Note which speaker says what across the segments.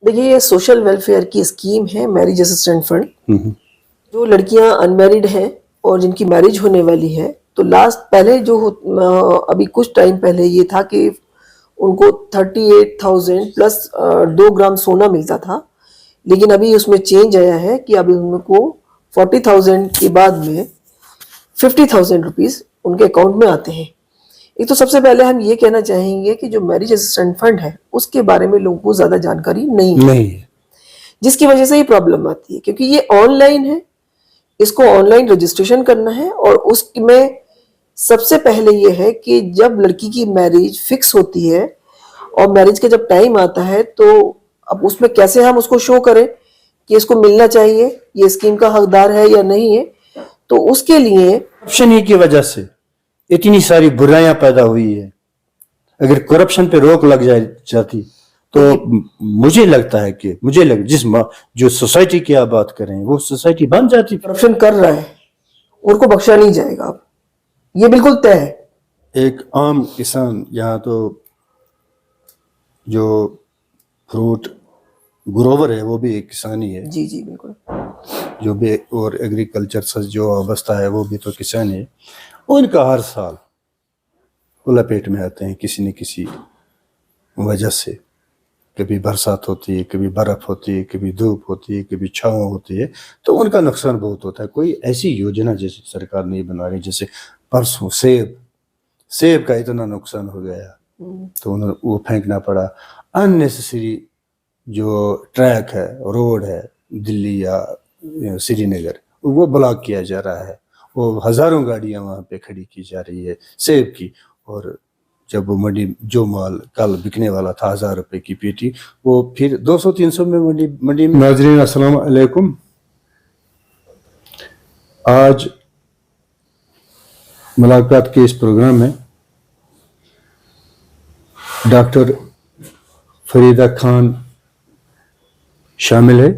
Speaker 1: देखिए, ये social welfare की स्कीम है मैरिज असिस्टेंट फंड। जो लड़कियां अनमैरिड हैं और जिनकी मैरिज होने वाली है, तो लास्ट पहले अभी कुछ टाइम पहले ये था कि उनको 38,000 प्लस 2 ग्राम सोना मिलता था। लेकिन अभी उसमें चेंज आया है कि अभी उनको 40,000 के बाद में 50,000 रुपीज उनके अकाउंट में आते हैं। एक तो सबसे पहले हम ये कहना चाहेंगे कि जो मैरिज असिस्टेंट फंड है उसके बारे में लोगों को ज्यादा जानकारी नहीं है, जिसकी वजह से ये प्रॉब्लम आती है, क्योंकि ये ऑनलाइन है, इसको ऑनलाइन रजिस्ट्रेशन करना है। और उसमें सबसे पहले ये है कि जब लड़की की मैरिज फिक्स होती है और मैरिज का जब टाइम आता है, तो अब उसमें कैसे हम उसको शो करें कि इसको मिलना चाहिए, ये स्कीम का हकदार है या नहीं है। तो उसके लिए
Speaker 2: करप्शन ही की वजह से इतनी सारी बुराइयां पैदा हुई है। अगर करप्शन पे रोक लग जाती तो मुझे लगता है कि जो सोसाइटी की आप बात कर रहे हैं वो सोसाइटी बन जाती।
Speaker 1: करप्शन कर रहा है उनको बख्शा नहीं जाएगा, अब ये बिल्कुल तय है।
Speaker 2: एक आम किसान, यहाँ तो जो फ्रूट ग्रोवर है वो भी एक किसान ही है।
Speaker 1: जी जी बिल्कुल।
Speaker 2: जो भी और एग्रीकल्चर से जो अवस्था है वो भी तो किसान है। उनका हर साल लपेट में आते हैं किसी न किसी वजह से। कभी बरसात होती है, कभी बर्फ होती है, कभी धूप होती है, कभी छाँव होती है, तो उनका नुकसान बहुत होता है। कोई ऐसी योजना जैसे सरकार नहीं बना रही। जैसे परसों सेब का इतना नुकसान हो गया तो उन्हें वो फेंकना पड़ा। अननेसेसरी जो ट्रैक है, रोड है दिल्ली या श्रीनगर, वो ब्लॉक किया जा रहा है। वो हजारों गाड़ियां वहां पे खड़ी की जा रही है सेब की। और जब वो मंडी जो माल कल बिकने वाला था 1000 रुपए की पेटी, वो फिर 200-300 में मंडी में। नाज़रीन अस्सलाम अलैकुम। आज मुलाकात के इस प्रोग्राम में डॉक्टर फरीदा खान शामिल है।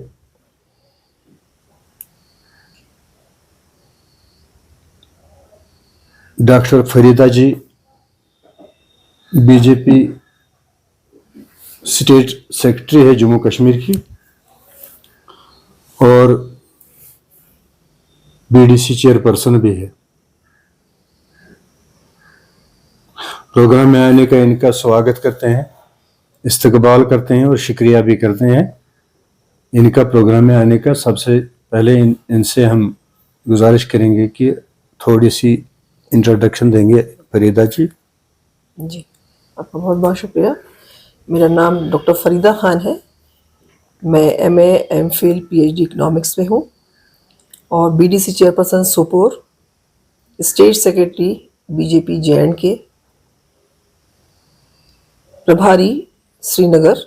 Speaker 2: डॉक्टर फरीदा जी बीजेपी स्टेट सेक्रेटरी है जम्मू कश्मीर की और बीडीसी चेयरपर्सन भी है। प्रोग्राम में आने का इनका स्वागत करते हैं, इस्तकबाल करते हैं और शुक्रिया भी करते हैं इनका प्रोग्राम में आने का। सबसे पहले इनसे हम गुजारिश करेंगे कि थोड़ी सी इंट्रोडक्शन देंगे फरीदा जी।
Speaker 1: जी, आपका बहुत बहुत शुक्रिया। मेरा नाम डॉक्टर फरीदा खान है। मैं MA MPhil PhD इकोनॉमिक्स में हूँ और BDC chairperson Sopore, state secretary BJP JNK, प्रभारी श्रीनगर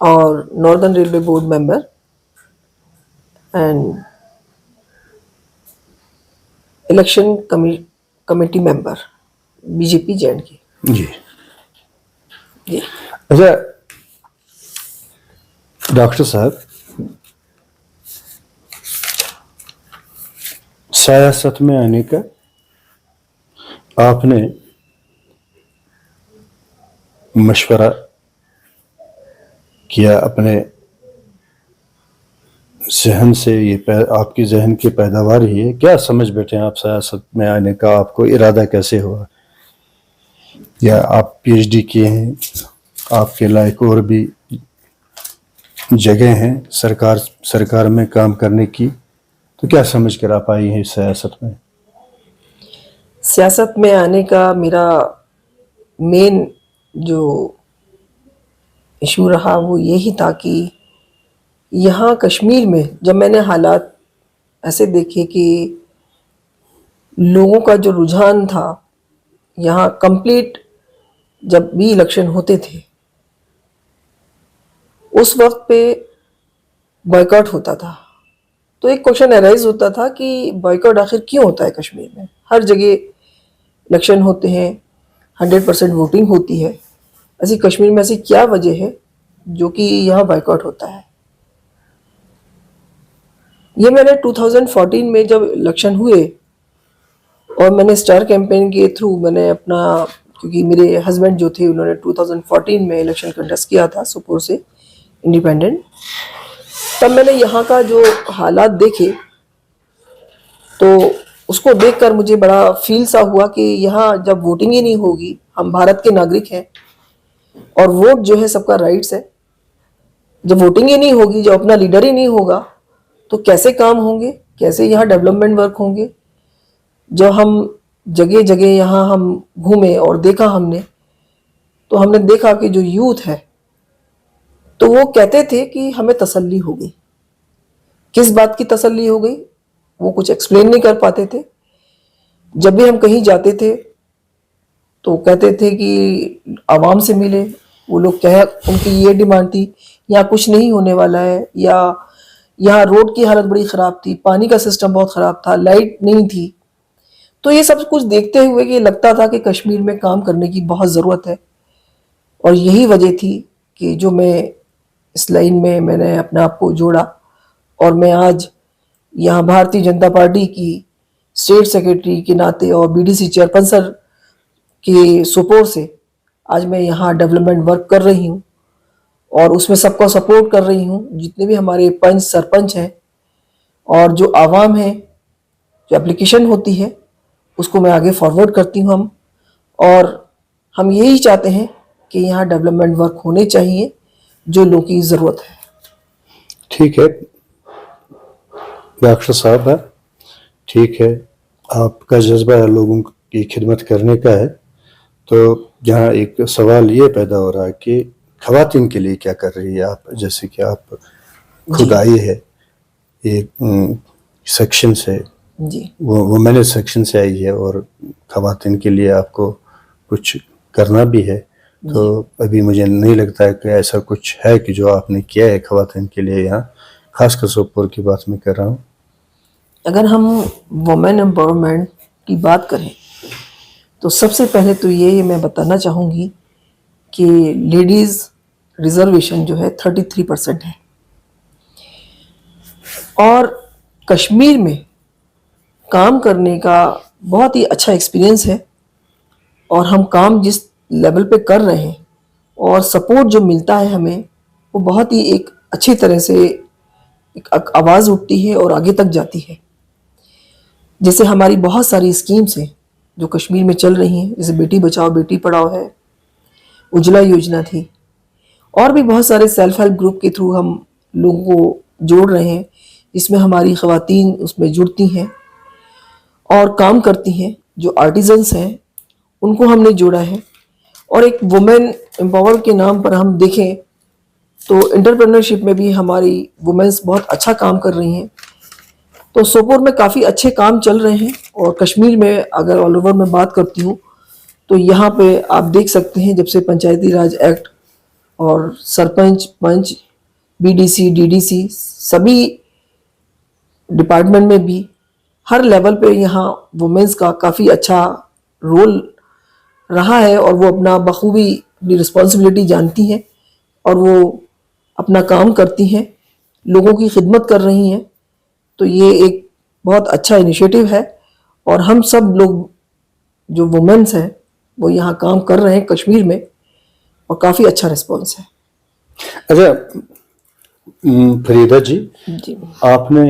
Speaker 1: और northern railway board member and election committee member BJP JNK।
Speaker 2: जी
Speaker 1: जी।
Speaker 2: अच्छा डॉक्टर साहब, सियासत में आने का आपने मशवरा किया, अपने जहन से, ये आपकी जहन की पैदावार ही है। क्या समझ बैठे आप सियासत में आने का? आपको इरादा कैसे हुआ? या आप PhD किए हैं, आपके लायक और भी जगह हैं सरकार में काम करने की, तो क्या समझ कर आप आई हैं सियासत में?
Speaker 1: सियासत में आने का मेरा मेन जो इशू रहा वो यही था कि यहाँ कश्मीर में जब मैंने हालात ऐसे देखे कि लोगों का जो रुझान था, यहाँ कंप्लीट जब भी इलेक्शन होते थे उस वक्त पे बॉयकॉट होता था। तो एक क्वेश्चन अराइज होता था कि बॉयकॉट आखिर क्यों होता है कश्मीर में? हर जगह इलेक्शन होते हैं, 100% वोटिंग होती है, ऐसी कश्मीर में ऐसी क्या वजह है जो कि यहाँ बॉयकॉट होता है? ये मैंने 2014 में जब इलेक्शन हुए और मैंने स्टार कैंपेन के थ्रू मैंने अपना, क्योंकि मेरे हस्बैंड जो थे उन्होंने 2014 में इलेक्शन कंटेस्ट किया था सुपुर से, इंडिपेंडेंट, तब मैंने यहाँ का जो हालात देखे तो उसको देखकर मुझे बड़ा फील सा हुआ कि यहाँ जब वोटिंग ही नहीं होगी, हम भारत के नागरिक हैं और वोट जो है सबका राइट्स है, जब वोटिंग ही नहीं होगी, जब अपना लीडर ही नहीं होगा, तो कैसे काम होंगे, कैसे यहाँ डेवलपमेंट वर्क होंगे। जब हम जगह जगह यहाँ हम घूमे और देखा हमने, तो हमने देखा कि जो यूथ है तो वो कहते थे कि हमें तसल्ली हो गई। किस बात की तसल्ली हो गई वो कुछ एक्सप्लेन नहीं कर पाते थे। जब भी हम कहीं जाते थे तो कहते थे कि आवाम से मिले, वो लोग कह उनकी ये डिमांड थी यहाँ कुछ नहीं होने वाला है, या यहाँ रोड की हालत बड़ी ख़राब थी, पानी का सिस्टम बहुत ख़राब था, लाइट नहीं थी। तो ये सब कुछ देखते हुए कि लगता था कि कश्मीर में काम करने की बहुत ज़रूरत है। और यही वजह थी कि जो मैं इस लाइन में मैंने अपने आप को जोड़ा और मैं आज यहाँ भारतीय जनता पार्टी की स्टेट सेक्रेटरी के नाते और बीडीसी चेयरपर्सन के सपोर्ट से आज मैं यहाँ डेवलपमेंट वर्क कर रही हूँ और उसमें सबको सपोर्ट कर रही हूँ। जितने भी हमारे पंच सरपंच हैं और जो आवाम है, जो एप्लीकेशन होती है उसको मैं आगे फॉरवर्ड करती हूँ और हम यही चाहते हैं कि यहाँ डेवलपमेंट वर्क होने चाहिए जो लोगों की ज़रूरत है।
Speaker 2: ठीक है डॉक्टर साहब, ठीक है, आपका जज्बा लोगों की खिदमत करने का है। तो जहाँ एक सवाल ये पैदा हो रहा है कि खवातीन के लिए क्या कर रही है आप, जैसे कि आप खुद आई है एक सेक्शन से
Speaker 1: जी,
Speaker 2: वो वुमेन सेक्शन से आई है और खवातीन के लिए आपको कुछ करना भी है। तो अभी मुझे नहीं लगता है कि ऐसा कुछ है कि जो आपने किया है खवातीन के लिए यहाँ, खासकर सोपोर की बात मैं कर रहा हूँ।
Speaker 1: अगर हम वुमेन एम्पावरमेंट की बात करें तो सबसे पहले तो ये मैं बताना चाहूँगी कि लेडीज़ रिजर्वेशन जो है 33% है और कश्मीर में काम करने का बहुत ही अच्छा एक्सपीरियंस है और हम काम जिस लेवल पे कर रहे हैं और सपोर्ट जो मिलता है हमें वो बहुत ही एक अच्छी तरह से एक आवाज़ उठती है और आगे तक जाती है। जैसे हमारी बहुत सारी स्कीम्स हैं जो कश्मीर में चल रही हैं, जैसे बेटी बचाओ बेटी पढ़ाओ है, उज्ज्वला योजना थी, और भी बहुत सारे सेल्फ हेल्प ग्रुप के थ्रू हम लोगों को जोड़ रहे हैं, जिसमें हमारी ख़वातीन उसमें जुड़ती हैं और काम करती हैं। जो आर्टिजन्स हैं उनको हमने जोड़ा है और एक वुमेन एम्पावर के नाम पर हम देखें तो एंटरप्रेन्योरशिप में भी हमारी वुमेन्स बहुत अच्छा काम कर रही हैं। तो सोपोर में काफ़ी अच्छे काम चल रहे हैं और कश्मीर में अगर ऑल ओवर में बात करती हूँ तो यहाँ पे आप देख सकते हैं जब से पंचायती राज एक्ट और सरपंच पंच बीडीसी डीडीसी सभी डिपार्टमेंट में भी हर लेवल पे यहाँ वुमेन्स का काफ़ी अच्छा रोल रहा है और वो अपना बखूबी अपनी रिस्पॉन्सिबिलिटी जानती हैं और वो अपना काम करती हैं, लोगों की खिदमत कर रही हैं। तो ये एक बहुत अच्छा इनिशिएटिव है और हम सब लोग जो वुमेन्स हैं वो यहाँ काम कर रहे हैं कश्मीर में और काफ़ी अच्छा रिस्पॉन्स है।
Speaker 2: अच्छा फरीदा जी,
Speaker 1: जी,
Speaker 2: आपने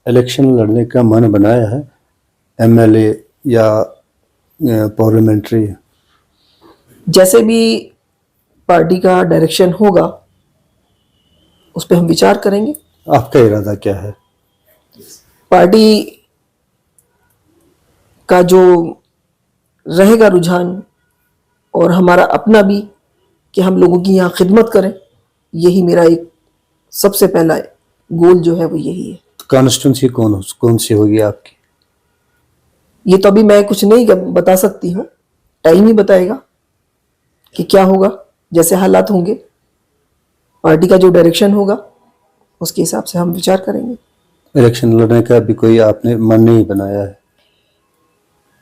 Speaker 2: इलेक्शन लड़ने का मन बनाया है, एमएलए या पार्लियामेंट्री?
Speaker 1: जैसे भी पार्टी का डायरेक्शन होगा उस पर हम विचार करेंगे।
Speaker 2: आपका इरादा क्या है?
Speaker 1: पार्टी का जो रहेगा रुझान और हमारा अपना भी कि हम लोगों की यहाँ खिदमत करें, यही मेरा एक सबसे पहला गोल जो है वो यही है।
Speaker 2: कॉन्स्टिट्यूंसी कौन सी होगी आपकी?
Speaker 1: ये तो अभी मैं कुछ नहीं बता सकती हूँ, टाइम ही बताएगा कि क्या होगा। जैसे हालात होंगे, पार्टी का जो डायरेक्शन होगा उसके हिसाब से हम विचार करेंगे।
Speaker 2: इलेक्शन लड़ने का अभी कोई आपने मन नहीं बनाया है?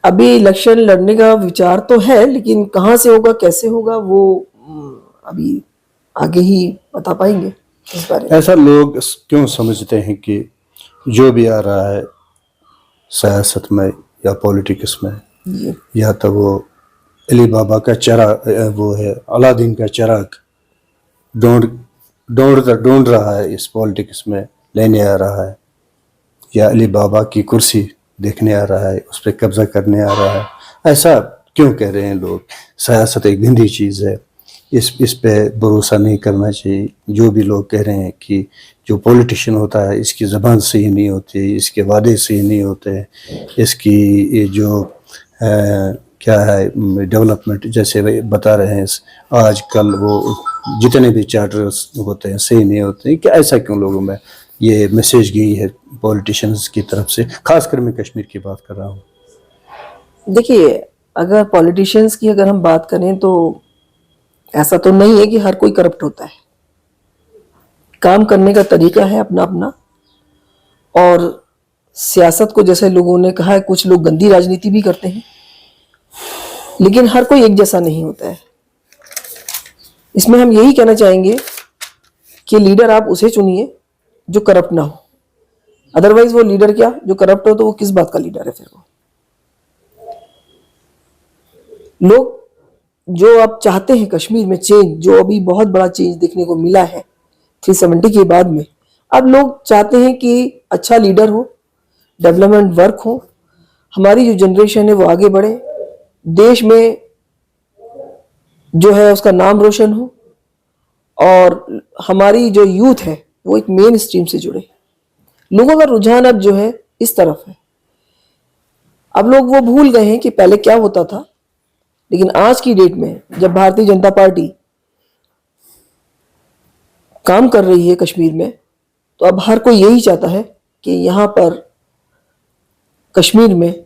Speaker 1: अभी इलेक्शन लड़ने का विचार तो है, लेकिन कहाँ से होगा कैसे होगा वो अभी आगे ही बता पाएंगे इस बारे में।
Speaker 2: ऐसा लोग क्यों समझते हैं कि जो भी आ रहा है सियासत में या पॉलिटिक्स में, या तो वो अली बाबा का चिराग, वो है अलादीन का चिराग, ढूंढ रहा है, इस पॉलिटिक्स में लेने आ रहा है, या अली बाबा की कुर्सी देखने आ रहा है, उस पर कब्जा करने आ रहा है। ऐसा क्यों कह रहे हैं लोग? सियासत एक गंदी चीज़ है, इस पे भरोसा नहीं करना चाहिए। जो भी लोग कह रहे हैं कि जो पॉलिटिशियन होता है इसकी ज़बान सही नहीं होती, इसके वादे सही नहीं होते, इसकी ये जो क्या है डेवलपमेंट, जैसे वे बता रहे हैं आजकल वो जितने भी चार्टर्स होते हैं सही नहीं होते, क्या ऐसा क्यों लोगों में ये मैसेज गई है पॉलिटिशियंस की तरफ से? खासकर मैं कश्मीर की बात कर रहा हूँ।
Speaker 1: देखिए, अगर पॉलिटिशियंस की अगर हम बात करें तो ऐसा तो नहीं है कि हर कोई करप्ट होता है। काम करने का तरीका है अपना अपना, और सियासत को जैसे लोगों ने कहा है, कुछ लोग गंदी राजनीति भी करते हैं, लेकिन हर कोई एक जैसा नहीं होता है। इसमें हम यही कहना चाहेंगे कि लीडर आप उसे चुनिए जो करप्ट ना हो। अदरवाइज वो लीडर क्या, जो करप्ट हो तो वो किस बात का लीडर है फिर? वो लोग जो आप चाहते हैं कश्मीर में चेंज, जो अभी बहुत बड़ा चेंज देखने को मिला है 370 के बाद में, अब लोग चाहते हैं कि अच्छा लीडर हो, डेवलपमेंट वर्क हो, हमारी जो जनरेशन है वो आगे बढ़े, देश में जो है उसका नाम रोशन हो, और हमारी जो यूथ है वो एक मेन स्ट्रीम से जुड़े। लोगों का रुझान अब जो है इस तरफ है। अब लोग वो भूल गए हैं कि पहले क्या होता था। लेकिन आज की डेट में जब भारतीय जनता पार्टी काम कर रही है कश्मीर में, तो अब हर कोई यही चाहता है कि यहाँ पर कश्मीर में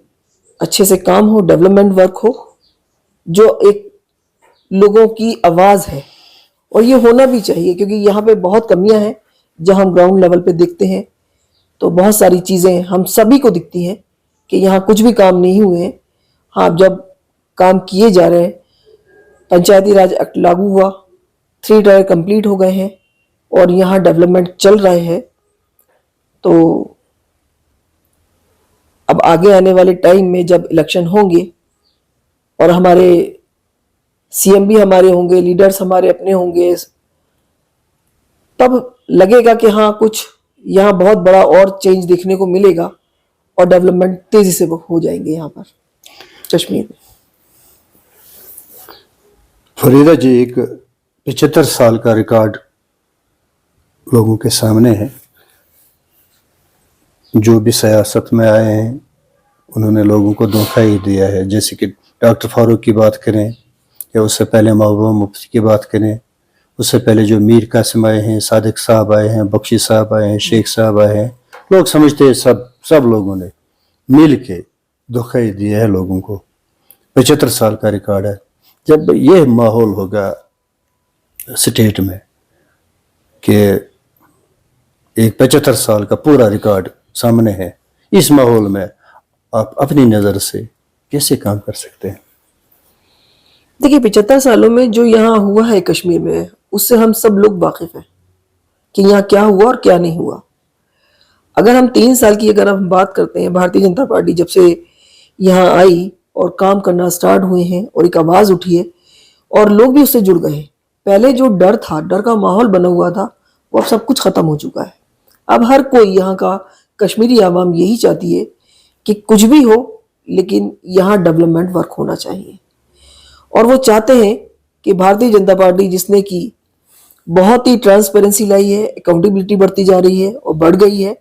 Speaker 1: अच्छे से काम हो, डेवलपमेंट वर्क हो, जो एक लोगों की आवाज़ है। और ये होना भी चाहिए, क्योंकि यहाँ पे बहुत कमियां हैं। जब हम ग्राउंड लेवल पे देखते हैं तो बहुत सारी चीज़ें हम सभी को दिखती हैं कि यहाँ कुछ भी काम नहीं हुए हैं। हाँ, जब काम किए जा रहे हैं, पंचायती राज एक्ट लागू हुआ, 3 टायर कंप्लीट हो गए हैं और यहाँ डेवलपमेंट चल रहे हैं, तो अब आगे आने वाले टाइम में जब इलेक्शन होंगे और हमारे सीएम भी हमारे होंगे, लीडर्स हमारे अपने होंगे, तब लगेगा कि हाँ, कुछ यहाँ बहुत बड़ा और चेंज देखने को मिलेगा और डेवलपमेंट तेजी से हो जाएंगे यहाँ पर कश्मीर में।
Speaker 2: फरीदा जी, एक 75 साल का रिकॉर्ड लोगों के सामने है। जो भी सियासत में आए हैं उन्होंने लोगों को धोखा ही दिया है। जैसे कि डॉक्टर फारूक की बात करें, या उससे पहले महबूबा मुफ्ती की बात करें, उससे पहले जो मीर कासिम आए हैं, सादिक साहब आए हैं, बख्शी साहब आए हैं, शेख साहब आए हैं, लोग समझते हैं सब लोगों ने मिल के धोखा ही दिया है लोगों को। 75 साल का रिकॉर्ड है। जब ये माहौल होगा स्टेट में कि एक 75 साल का पूरा रिकॉर्ड सामने है, इस माहौल में आप अपनी नज़र से कैसे काम कर सकते हैं?
Speaker 1: देखिए, 75 सालों में जो यहाँ हुआ है कश्मीर में, उससे हम सब लोग वाकिफ हैं कि यहाँ क्या हुआ और क्या नहीं हुआ। अगर हम 3 साल की अगर हम बात करते हैं, भारतीय जनता पार्टी जब से यहाँ आई और काम करना स्टार्ट हुए हैं और एक आवाज़ उठी है और लोग भी उससे जुड़ गए हैं। पहले जो डर था, डर का माहौल बना हुआ था, वो अब सब कुछ ख़त्म हो चुका है। अब हर कोई यहाँ का कश्मीरी आवाम यही चाहती है कि कुछ भी हो, लेकिन यहाँ डेवलपमेंट वर्क होना चाहिए। और वो चाहते हैं कि भारतीय जनता पार्टी, जिसने की बहुत ही ट्रांसपेरेंसी लाई है, अकाउंटेबिलिटी बढ़ती जा रही है और बढ़ गई है,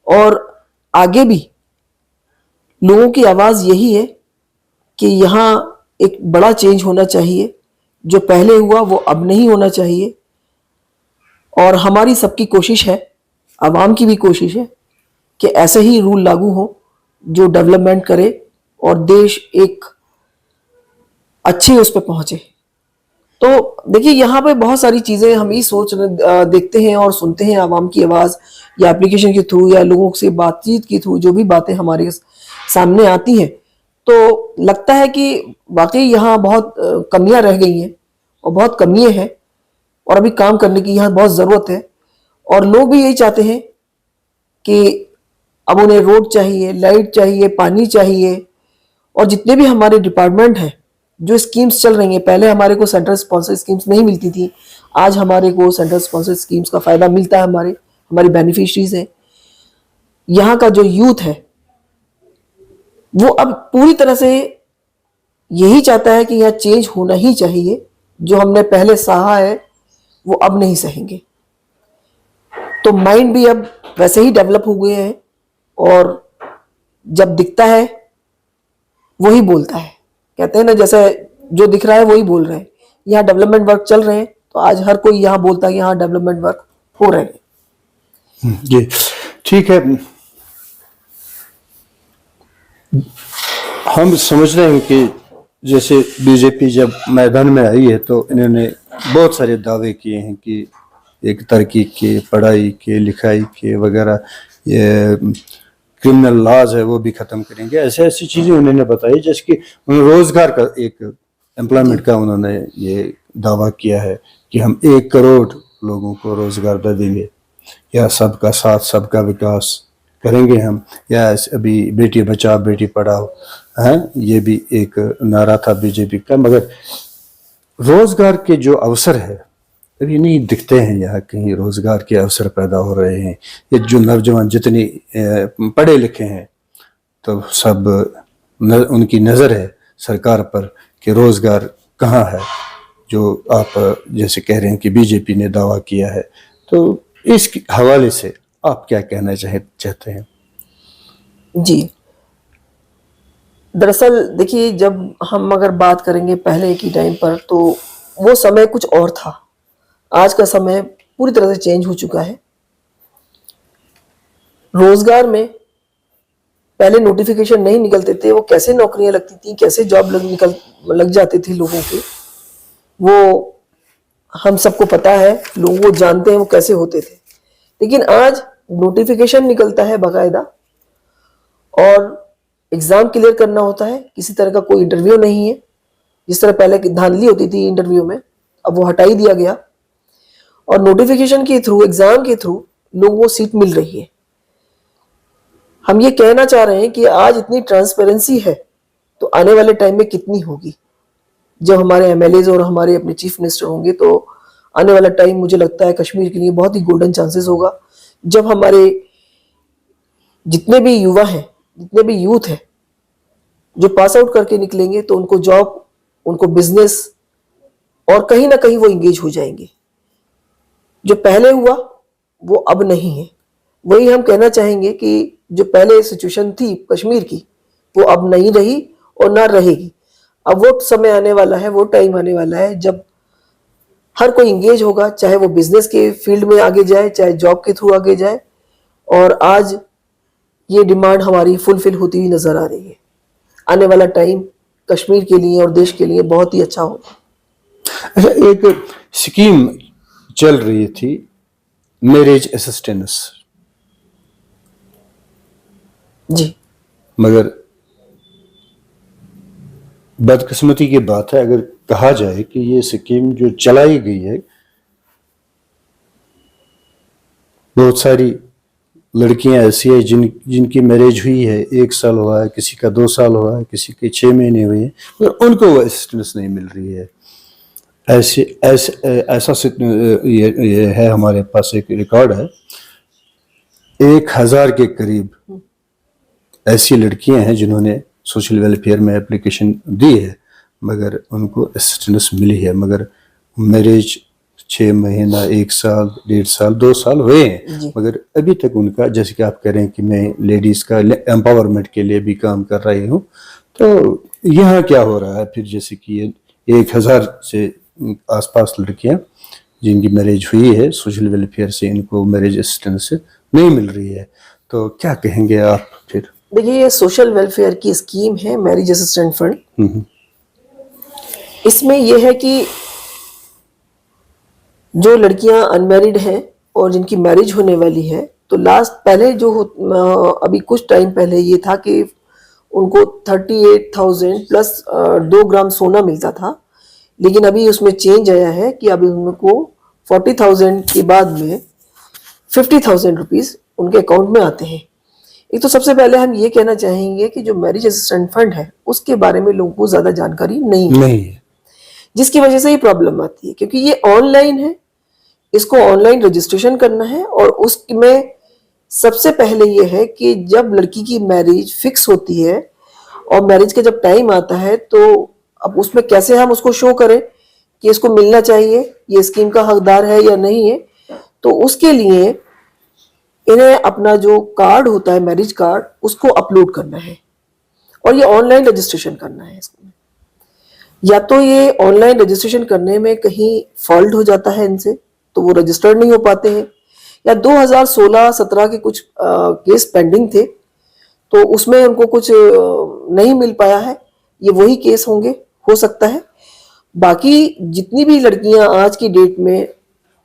Speaker 1: और आगे भी लोगों की आवाज़ यही है कि यहाँ एक बड़ा चेंज होना चाहिए। जो पहले हुआ वो अब नहीं होना चाहिए। और हमारी सबकी कोशिश है, आवाम की भी कोशिश है कि ऐसे ही रूल लागू हो जो डेवलपमेंट करे और देश एक अच्छे उस पर पहुंचे। तो देखिए, यहाँ पे बहुत सारी चीज़ें हम ही देखते हैं और सुनते हैं आवाम की आवाज़, या एप्लीकेशन के थ्रू या लोगों से बातचीत के थ्रू जो भी बातें हमारे सामने आती हैं, तो लगता है कि वाकई यहाँ बहुत कमियां रह गई हैं और बहुत कमियां हैं और अभी काम करने की यहाँ बहुत ज़रूरत है। और लोग भी यही चाहते हैं कि अब उन्हें रोड चाहिए, लाइट चाहिए, पानी चाहिए, और जितने भी हमारे डिपार्टमेंट हैं जो स्कीम्स चल रही हैं, पहले हमारे को सेंट्रल स्पॉन्सर स्कीम्स नहीं मिलती थी, आज हमारे को सेंट्रल स्पॉन्सर स्कीम्स का फायदा मिलता है, हमारी बेनिफिशरीज हैं। यहाँ का जो यूथ है वो अब पूरी तरह से यही चाहता है कि यहाँ चेंज होना ही चाहिए। जो हमने पहले सहा है वो अब नहीं सहेंगे। तो माइंड भी अब वैसे ही डेवलप हो गए हैं और जब दिखता है वही बोलता है। कहते हैं ना, जैसे जो दिख रहा है वही बोल रहे हैं। यहाँ डेवलपमेंट वर्क चल रहे हैं तो आज हर कोई यहाँ बोलता है कि यहाँ डेवलपमेंट वर्क हो रहे हैं।
Speaker 2: जी ठीक है। हम समझ रहे हैं कि जैसे बीजेपी जब मैदान में आई है तो इन्होंने बहुत सारे दावे किए हैं कि एक तरक्की के, पढ़ाई के, लिखाई के वगैरह, ये क्रिमिनल लॉज है वो भी ख़त्म करेंगे, ऐसे ऐसी चीज़ें उन्होंने बताई। जैसे कि रोज़गार का, एक एम्प्लॉयमेंट का उन्होंने ये दावा किया है कि हम 1 करोड़ लोगों को रोज़गार दे देंगे, या सबका साथ सबका विकास करेंगे हम, या अभी बेटी बचाओ बेटी पढ़ाओ है, ये भी एक नारा था बीजेपी का। मगर रोजगार के जो अवसर है अभी नहीं दिखते हैं। यहाँ कहीं रोजगार के अवसर पैदा हो रहे हैं। ये जो नौजवान जितने पढ़े लिखे हैं तो सब उनकी नज़र है सरकार पर कि रोजगार कहाँ है, जो आप जैसे कह रहे हैं कि बीजेपी ने दावा किया है। तो इस हवाले से आप क्या कहना चाहते हैं?
Speaker 1: जी, दरअसल देखिए, जब हम अगर बात करेंगे पहले की टाइम पर तो वो समय कुछ और था। आज का समय पूरी तरह से चेंज हो चुका है। रोजगार में पहले नोटिफिकेशन नहीं निकलते थे, वो कैसे नौकरियां लगती थी, कैसे जॉब लग जाते थे लोगों के, वो हम सबको पता है, लोग वो जानते हैं वो कैसे होते थे। लेकिन आज नोटिफिकेशन निकलता है बाकायदा और एग्जाम क्लियर करना होता है, किसी तरह का कोई इंटरव्यू नहीं है। जिस तरह पहले की धांधली होती थी इंटरव्यू में, अब वो हटा ही दिया गया और नोटिफिकेशन के थ्रू, एग्जाम के थ्रू लोगों को सीट मिल रही है। हम ये कहना चाह रहे हैं कि आज इतनी ट्रांसपेरेंसी है तो आने वाले टाइम में कितनी होगी। जब हमारे एमएलएज और हमारे अपने चीफ मिनिस्टर होंगे तो आने वाला टाइम मुझे लगता है कश्मीर के लिए बहुत ही गोल्डन चांसेस होगा। जब हमारे जितने भी युवा हैं, जितने भी यूथ हैं, जो पास आउट करके निकलेंगे तो उनको जॉब, उनको बिजनेस और कहीं ना कहीं वो इंगेज हो जाएंगे। जो पहले हुआ वो अब नहीं है। वही हम कहना चाहेंगे कि जो पहले सिचुएशन थी कश्मीर की वो अब नहीं रही और ना रहेगी। अब वो समय आने वाला है, वो टाइम आने वाला है जब हर कोई इंगेज होगा, चाहे वो बिजनेस के फील्ड में आगे जाए, चाहे जॉब के थ्रू आगे जाए। और आज ये डिमांड हमारी फुलफिल होती हुई नजर आ रही है। आने वाला टाइम कश्मीर के लिए और देश के लिए बहुत ही अच्छा होगा।
Speaker 2: अच्छा, एक स्कीम चल रही थी मैरिज असिस्टेंस,
Speaker 1: जी,
Speaker 2: मगर बदकिस्मती की बात है अगर कहा जाए कि ये स्कीम जो चलाई गई है, बहुत सारी लड़कियां ऐसी है जिनकी मैरिज हुई है, 1 साल हुआ है, किसी का 2 साल हुआ है, किसी के 6 महीने हुए हैं, पर उनको वो असिस्टेंस नहीं मिल रही है। ऐसा ये है, हमारे पास एक रिकॉर्ड है, 1000 के करीब ऐसी लड़कियां हैं जिन्होंने सोशल वेलफेयर में एप्लीकेशन दी है मगर उनको असिस्टेंस मिली है, मगर मैरिज 6 महीना, 1 साल, 1.5 साल, 2 साल हुए हैं, मगर अभी तक उनका, जैसे कि आप कह रहे हैं कि मैं लेडीज का एम्पावरमेंट के लिए भी काम कर रही हूँ, तो यहाँ क्या हो रहा है फिर? जैसे कि ये 1000 से आसपास लड़कियां जिनकी मैरिज हुई है सोशल वेलफेयर से, इनको मैरिज असिस्टेंस नहीं मिल रही है, तो क्या कहेंगे आप फिर?
Speaker 1: देखिए, ये सोशल वेलफेयर की स्कीम है मैरिज असिस्टेंट फंड। इसमें यह है कि जो लड़कियां अनमैरिड हैं और जिनकी मैरिज होने वाली है, तो पहले जो अभी कुछ टाइम पहले ये था कि उनको 38,000 प्लस 2 ग्राम सोना मिलता था। लेकिन अभी उसमें चेंज आया है कि अभी उनको 40,000 के बाद में 50,000 रुपीज उनके अकाउंट में आते हैं। एक तो सबसे पहले हम ये कहना चाहेंगे कि जो मैरिज असिस्टेंट फंड है उसके बारे में लोगों को ज्यादा जानकारी नहीं है,
Speaker 2: नहीं है।
Speaker 1: जिसकी वजह से ये प्रॉब्लम आती है, क्योंकि ये ऑनलाइन है, इसको ऑनलाइन रजिस्ट्रेशन करना है और उसमें सबसे पहले ये है कि जब लड़की की मैरिज फिक्स होती है और मैरिज का जब टाइम आता है तो अब उसमें कैसे हम उसको शो करें कि इसको मिलना चाहिए, ये स्कीम का हकदार है या नहीं है। तो उसके लिए इन्हें अपना जो कार्ड होता है मैरिज कार्ड उसको अपलोड करना है और ये ऑनलाइन रजिस्ट्रेशन करना है इसमें। या तो ये ऑनलाइन रजिस्ट्रेशन करने में कहीं फॉल्ट हो जाता है इनसे तो वो रजिस्टर्ड नहीं हो पाते हैं, या 2016-17 के कुछ केस पेंडिंग थे तो उसमें उनको कुछ नहीं मिल पाया है, ये वही केस होंगे, हो सकता है। बाकी जितनी भी लड़कियां आज की डेट में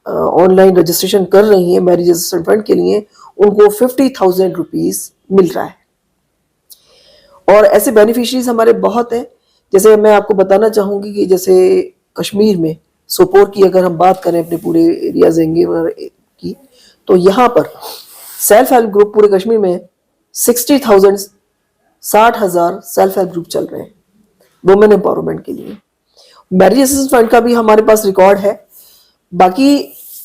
Speaker 1: ऑनलाइन रजिस्ट्रेशन कर रही हैं मैरिज असिस्टेंट फंड के लिए, उनको 50,000 रुपीज मिल रहा है और ऐसे बेनिफिशरीज हमारे बहुत हैं। जैसे मैं आपको बताना चाहूंगी कि जैसे कश्मीर में सोपोर की अगर हम बात करें अपने पूरे एरिया जेंगे की, तो यहाँ पर सेल्फ हेल्प ग्रुप पूरे कश्मीर में 60,000 सेल्फ हेल्प ग्रुप चल रहे हैं वुमेन एम्पावरमेंट के लिए। मैरिज असिस्टेंट फंड का भी हमारे पास रिकॉर्ड है। बाकी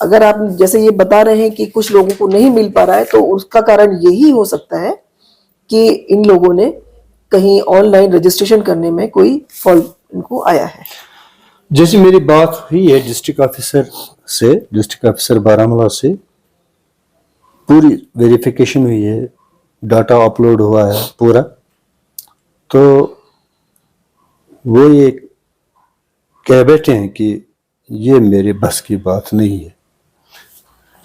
Speaker 1: अगर आप जैसे ये बता रहे हैं कि कुछ लोगों को नहीं मिल पा रहा है तो उसका कारण यही हो सकता है कि इन लोगों ने कहीं ऑनलाइन रजिस्ट्रेशन करने में कोई फॉल्ट इनको आया है।
Speaker 2: जैसे मेरी बात हुई है डिस्ट्रिक्ट ऑफिसर बारामूला से, पूरी वेरिफिकेशन हुई है, डाटा अपलोड हुआ है पूरा, तो वो ये कह बैठे हैं कि ये मेरे बस की बात नहीं है।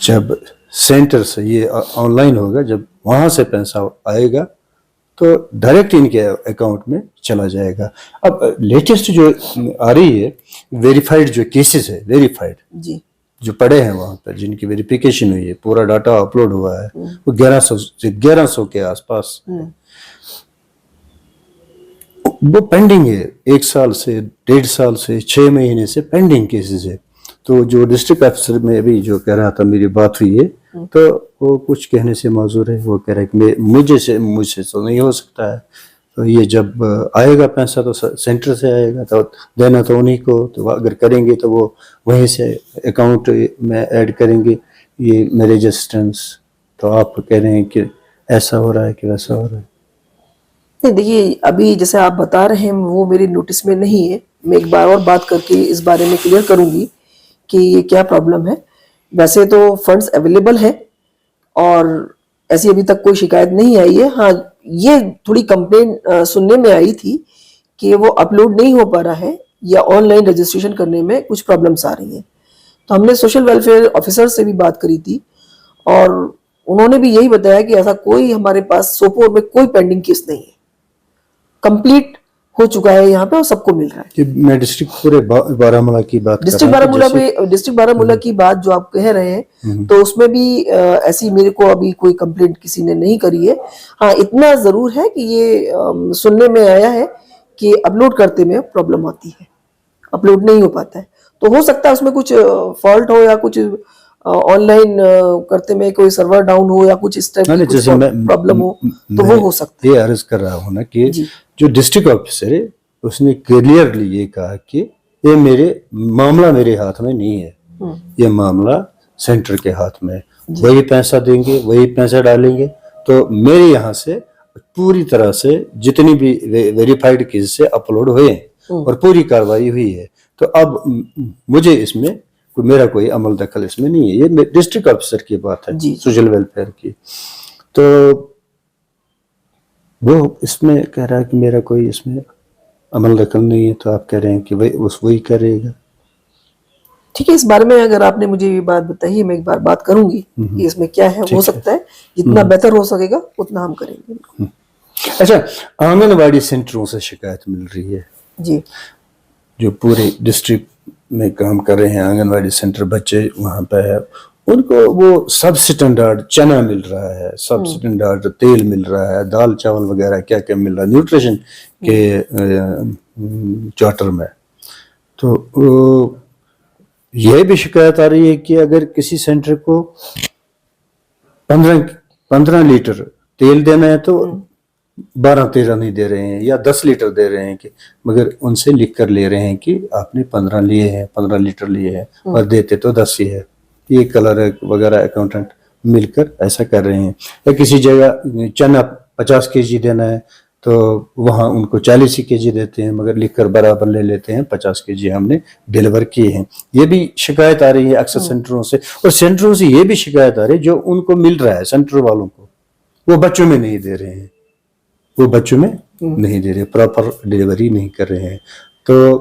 Speaker 2: जब सेंटर से ये ऑनलाइन होगा, जब वहां से पैसा आएगा तो डायरेक्ट इनके अकाउंट में चला जाएगा। अब लेटेस्ट जो आ रही है वेरीफाइड जो केसेस है, वेरीफाइड
Speaker 1: जी
Speaker 2: जो पड़े हैं वहां पर, जिनकी वेरिफिकेशन हुई है, पूरा डाटा अपलोड हुआ है, वो 1100 के आसपास वो पेंडिंग है। 1 साल से 1.5 साल से 6 महीने से पेंडिंग केसेस है। तो जो डिस्ट्रिक्ट ऑफिसर में अभी जो कह रहा था मेरी बात हुई है, तो वो कुछ कहने से माजूर है। वो कह रहा है कि मुझसे तो नहीं हो सकता है, तो ये जब आएगा पैसा तो सेंटर से आएगा, तो देना तो उन्हीं को, तो अगर करेंगे तो वो वहीं से अकाउंट में ऐड करेंगे ये मैरिज असिस्टेंस। तो आप कह रहे हैं कि ऐसा हो रहा है कि वैसा हो रहा है।
Speaker 1: नहीं, देखिए अभी जैसे आप बता रहे हैं वो मेरी नोटिस में नहीं है। मैं एक बार और बात करके इस बारे में क्लियर करूंगी कि ये क्या प्रॉब्लम है। वैसे तो फंड्स अवेलेबल है और ऐसी अभी तक कोई शिकायत नहीं आई है। हाँ, ये थोड़ी कंप्लेन सुनने में आई थी कि वो अपलोड नहीं हो पा रहा है या ऑनलाइन रजिस्ट्रेशन करने में कुछ प्रॉब्लम्स आ रही हैं। तो हमने सोशल वेलफेयर ऑफिसर से भी बात करी थी और उन्होंने भी यही बताया कि ऐसा कोई हमारे पास सोपोर में कोई पेंडिंग केस नहीं है, कंप्लीट हो चुका है यहाँ पे और सबको मिल रहा है।
Speaker 2: कि मैं डिस्ट्रिक्ट पूरे बारामूला की बात
Speaker 1: डिस्ट्रिक्ट बारामूला की बात जो आप कह रहे हैं, तो उसमें भी ऐसी मेरे को अभी कोई कंप्लेंट किसी ने नहीं करी है। हाँ, इतना जरूर है कि ये सुनने में आया है कि अपलोड करते में प्रॉब्लम आती है, अपलोड नहीं हो पाता है। तो हो सकता है उसमें कुछ फॉल्ट हो या कुछ ऑनलाइन करते में कोई सर्वर डाउन हो या कुछ इस टाइप की कुछ प्रॉब्लम हो, तो वो हो सकता है।
Speaker 2: ये अर्ज कर रहा हूँ ना कि जो डिस्ट्रिक्ट ऑफिसर है उसने क्लियरली ये कहा कि ये मामला मेरे हाथ में नहीं है, ये मामला सेंटर के हाथ में है। वही पैसा देंगे, वही पैसा डालेंगे, तो मेरे यहाँ से पूरी तरह से जितनी भी वेरीफाइड केस से अपलोड हुए हैं और पूरी कार्रवाई हुई है। तो अब मुझे इसमें मेरा कोई अमल दखल इसमें नहीं है। ये डिस्ट्रिक्ट ऑफिसर की बात है, सोशल वेलफेयर की। तो वो इसमें कह रहा है कि मेरा कोई इसमें अमल दखल नहीं है, तो आप कह रहे हैं कि वही करेगा।
Speaker 1: ठीक है, इस बारे में अगर आपने मुझे ये बात बताई है, मैं एक बार बात करूंगी कि इसमें क्या है। हो सकता है जितना बेहतर हो सकेगा उतना हम करेंगे।
Speaker 2: अच्छा, आंगनवाड़ी सेंटरों से शिकायत मिल रही है
Speaker 1: जी,
Speaker 2: जो पूरे डिस्ट्रिक्ट में काम कर रहे हैं आंगनवाड़ी सेंटर, बच्चे वहां पे है, उनको वो सब स्टैंडर्ड चना मिल रहा है, सब स्टैंडर्ड तेल मिल रहा है, दाल चावल वगैरह क्या क्या मिल रहा है न्यूट्रिशन के चार्टर में। तो यह भी शिकायत आ रही है कि अगर किसी सेंटर को 15 लीटर तेल देना है तो 12-13 नहीं दे रहे हैं या 10 लीटर दे रहे हैं, कि मगर उनसे लिख कर ले रहे हैं कि आपने 15 लिए हैं, 15 लीटर लिए हैं और देते तो 10 ही है। ये कलर वगैरह अकाउंटेंट मिलकर ऐसा कर रहे हैं। या किसी जगह चना 50 केजी देना है तो वहाँ उनको 40 ही केजी देते हैं, मगर लिखकर बराबर ले लेते हैं 50 केजी हमने डिलीवर किए हैं। ये भी शिकायत आ रही है अक्सर सेंटरों से, और सेंटरों से ये भी शिकायत आ रही है जो उनको मिल रहा है सेंटर वालों को, वो बच्चों में नहीं दे रहे हैं, वो बच्चों में नहीं दे रहे, प्रॉपर डिलीवरी नहीं कर रहे हैं। तो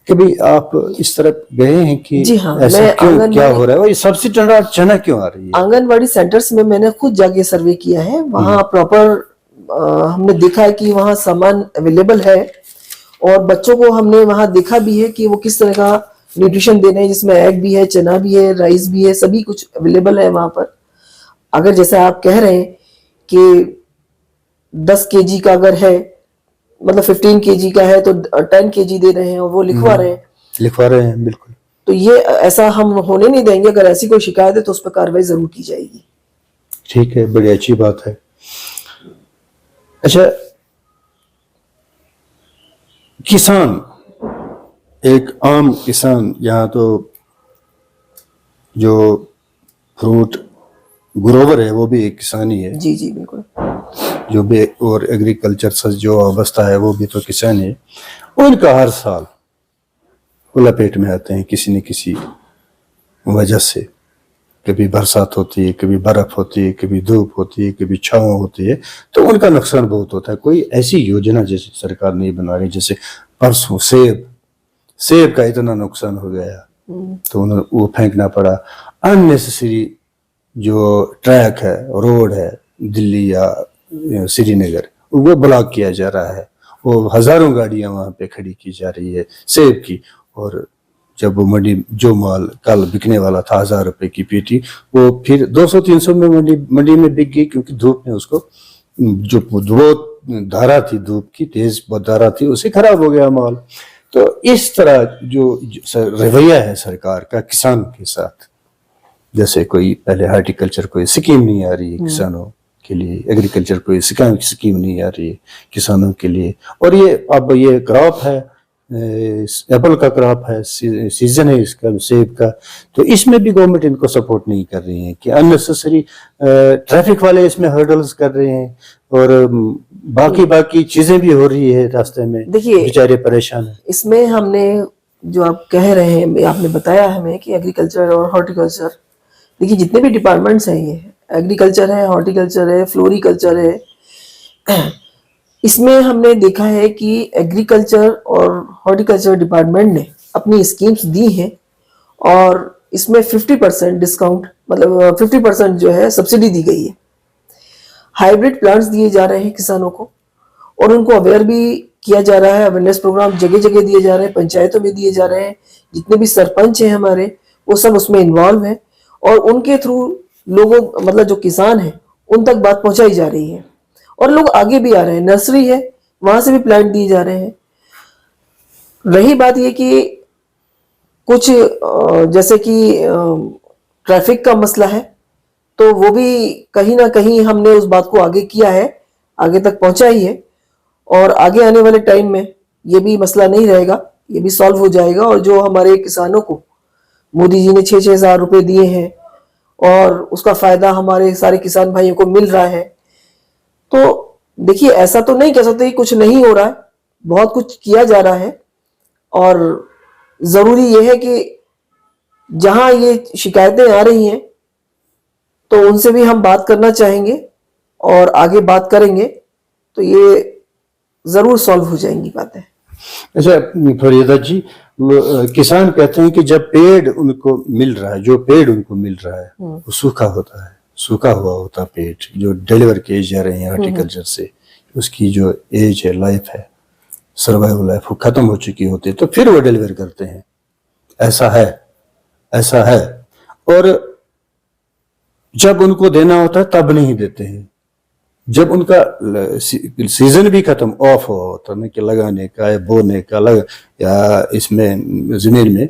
Speaker 2: कभी आप इस तरफ गए हैं कि
Speaker 1: जी हाँ,
Speaker 2: ऐसा
Speaker 1: मैं
Speaker 2: क्यों, क्या हो रहा है, और ये सब्सिडी चना क्यों आ रही है?
Speaker 1: आंगनवाड़ी सेंटर्स में मैंने खुद जाके सर्वे किया है, वहाँ प्रॉपर हमने देखा है कि वहाँ सामान अवेलेबल है, और बच्चों को हमने वहाँ देखा भी है कि वो किस तरह का न्यूट्रिशन दे रहे हैं, जिसमें एग भी है, चना भी है, राइस भी है, सभी कुछ अवेलेबल है वहाँ पर। अगर जैसा आप कह रहे हैं कि 10 केजी का अगर है, मतलब 15 केजी का है तो 10 केजी दे रहे हैं और वो लिखवा रहे हैं,
Speaker 2: बिल्कुल।
Speaker 1: तो ये ऐसा हम होने नहीं देंगे। अगर ऐसी कोई शिकायत है तो उस पर कार्रवाई जरूर की जाएगी।
Speaker 2: ठीक है, बड़ी अच्छी बात है। अच्छा, किसान, एक आम किसान, यहाँ तो जो फ्रूट ग्रोवर है वो भी एक किसान ही है,
Speaker 1: जी जी बिल्कुल।
Speaker 2: जो भी और एग्रीकल्चर से जो वाबस्ता है वो भी तो किसान है। उनका हर साल लपेट में आते हैं किसी न किसी वजह से। कभी बरसात होती है, कभी बर्फ होती है, कभी धूप होती है, कभी छाँव होती है, तो उनका नुकसान बहुत होता है। कोई ऐसी योजना जैसे सरकार नहीं बना रही, जैसे परसों सेब का इतना नुकसान हो गया तो उन्हें वो फेंकना पड़ा। अननेसेसरी जो ट्रैक है, रोड है दिल्ली या श्रीनगर, वो ब्लॉक किया जा रहा है, वो हजारों गाड़ियां वहां पे खड़ी की जा रही है सेब की, और जब वो मंडी जो माल कल बिकने वाला था 1000 रुपए की पेटी, वो फिर 200-300 में मंडी में बिक गई, क्योंकि धूप ने उसको, जो वो धारा थी धूप की, तेज धारा थी, उसे खराब हो गया माल। तो इस तरह जो रवैया है सरकार का किसान के साथ, जैसे कोई पहले हार्टिकल्चर कोई स्कीम नहीं आ रही है किसानों के लिए, एग्रीकल्चर कोई स्कीम नहीं आ रही है किसानों के लिए, और ये अब ये क्रॉप है, एप्पल का क्रॉप है, सीजन है इसका सेब का, तो इसमें भी गवर्नमेंट इनको सपोर्ट नहीं कर रही है, कि अननेसेसरी ट्रैफिक वाले इसमें हर्डल्स कर रहे हैं, और बाकी चीजें भी हो रही है रास्ते में,
Speaker 1: देखिए
Speaker 2: बेचारे परेशान है।
Speaker 1: इसमें हमने जो आप कह रहे हैं, आपने बताया हमें कि एग्रीकल्चर और हॉर्टिकल्चर, देखिए जितने भी डिपार्टमेंट्स हैं, ये एग्रीकल्चर है, हॉर्टिकल्चर है, फ्लोरिकल्चर है, इसमें हमने देखा है कि एग्रीकल्चर और हॉर्टिकल्चर डिपार्टमेंट ने अपनी स्कीम्स दी हैं, और इसमें 50% डिस्काउंट, मतलब 50% जो है सब्सिडी दी गई है। हाइब्रिड प्लांट्स दिए जा रहे हैं किसानों को, और उनको अवेयर भी किया जा रहा है। अवेयरनेस प्रोग्राम जगह जगह दिए जा रहे हैं, पंचायतों में दिए जा रहे हैं, जितने भी सरपंच हैं हमारे वो सब उसमें इन्वॉल्व हैं, और उनके थ्रू लोगों, मतलब जो किसान हैं उन तक बात पहुंचाई जा रही है, और लोग आगे भी आ रहे हैं। नर्सरी है, वहां से भी प्लांट दिए जा रहे हैं। रही बात ये कि कुछ जैसे कि ट्रैफिक का मसला है, तो वो भी कहीं ना कहीं हमने उस बात को आगे किया है, आगे तक पहुंचाई है, और आगे आने वाले टाइम में ये भी मसला नहीं रहेगा, ये भी सॉल्व हो जाएगा। और जो हमारे किसानों को मोदी जी ने 6-6 हजार रुपए दिए हैं, और उसका फायदा हमारे सारे किसान भाइयों को मिल रहा है, तो देखिए ऐसा तो नहीं कह सकते कि कुछ नहीं हो रहा है, बहुत कुछ किया जा रहा है। और जरूरी यह है कि जहां ये शिकायतें आ रही हैं तो उनसे भी हम बात करना चाहेंगे, और आगे बात करेंगे तो ये जरूर सॉल्व हो जाएंगी बातें।
Speaker 2: अच्छा फरीदा जी, किसान कहते हैं कि जब पेड़ उनको मिल रहा है, जो पेड़ उनको मिल रहा है वो सूखा होता है, सूखा हुआ होता पेड़ जो डिलीवर किए जा रहे हैं हार्टिकल्चर से, उसकी जो एज है, लाइफ है, सर्वाइवल लाइफ, वो खत्म हो चुकी होती है, तो फिर वो डिलीवर करते हैं। ऐसा है। और जब उनको देना होता है तब नहीं देते हैं, जब उनका सीजन भी खत्म ऑफ हुआ होता है, कि लगाने का या बोने का या इसमें जमीन में,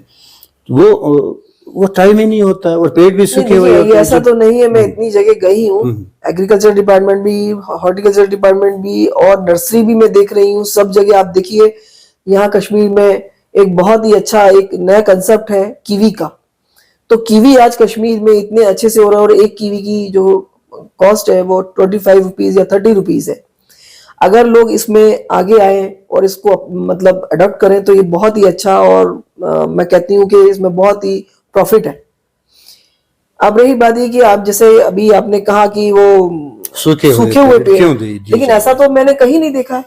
Speaker 2: वो वो टाइम ही नहीं होता है और पेट भी सूखे हुए
Speaker 1: देखिए,
Speaker 2: होते
Speaker 1: ये
Speaker 2: हैं
Speaker 1: ऐसा
Speaker 2: जब-
Speaker 1: तो नहीं है, मैं इतनी जगह गई हूँ, एग्रीकल्चर डिपार्टमेंट भी, हॉर्टिकल्चर डिपार्टमेंट भी और नर्सरी भी मैं देख रही हूँ, सब जगह आप देखिए। यहाँ कश्मीर में एक बहुत ही अच्छा एक नया कंसेप्ट है कीवी का। तो कीवी आज कश्मीर में इतने अच्छे से हो रहा है, और एक कीवी की जो कॉस्ट है वो 25 रुपीज या 30 रुपीज है। अगर लोग इसमें आगे आए और इसको मतलब अडॉप्ट करें तो ये बहुत ही अच्छा, और मैं कहती हूँ कि इसमें बहुत ही प्रॉफिट है। अब रही बात ये कि आप जैसे अभी आपने कहा कि वो
Speaker 2: सूखे
Speaker 1: सूखे हुए पेड़,
Speaker 2: क्यों दी
Speaker 1: लेकिन ऐसा तो मैंने कहीं नहीं देखा है।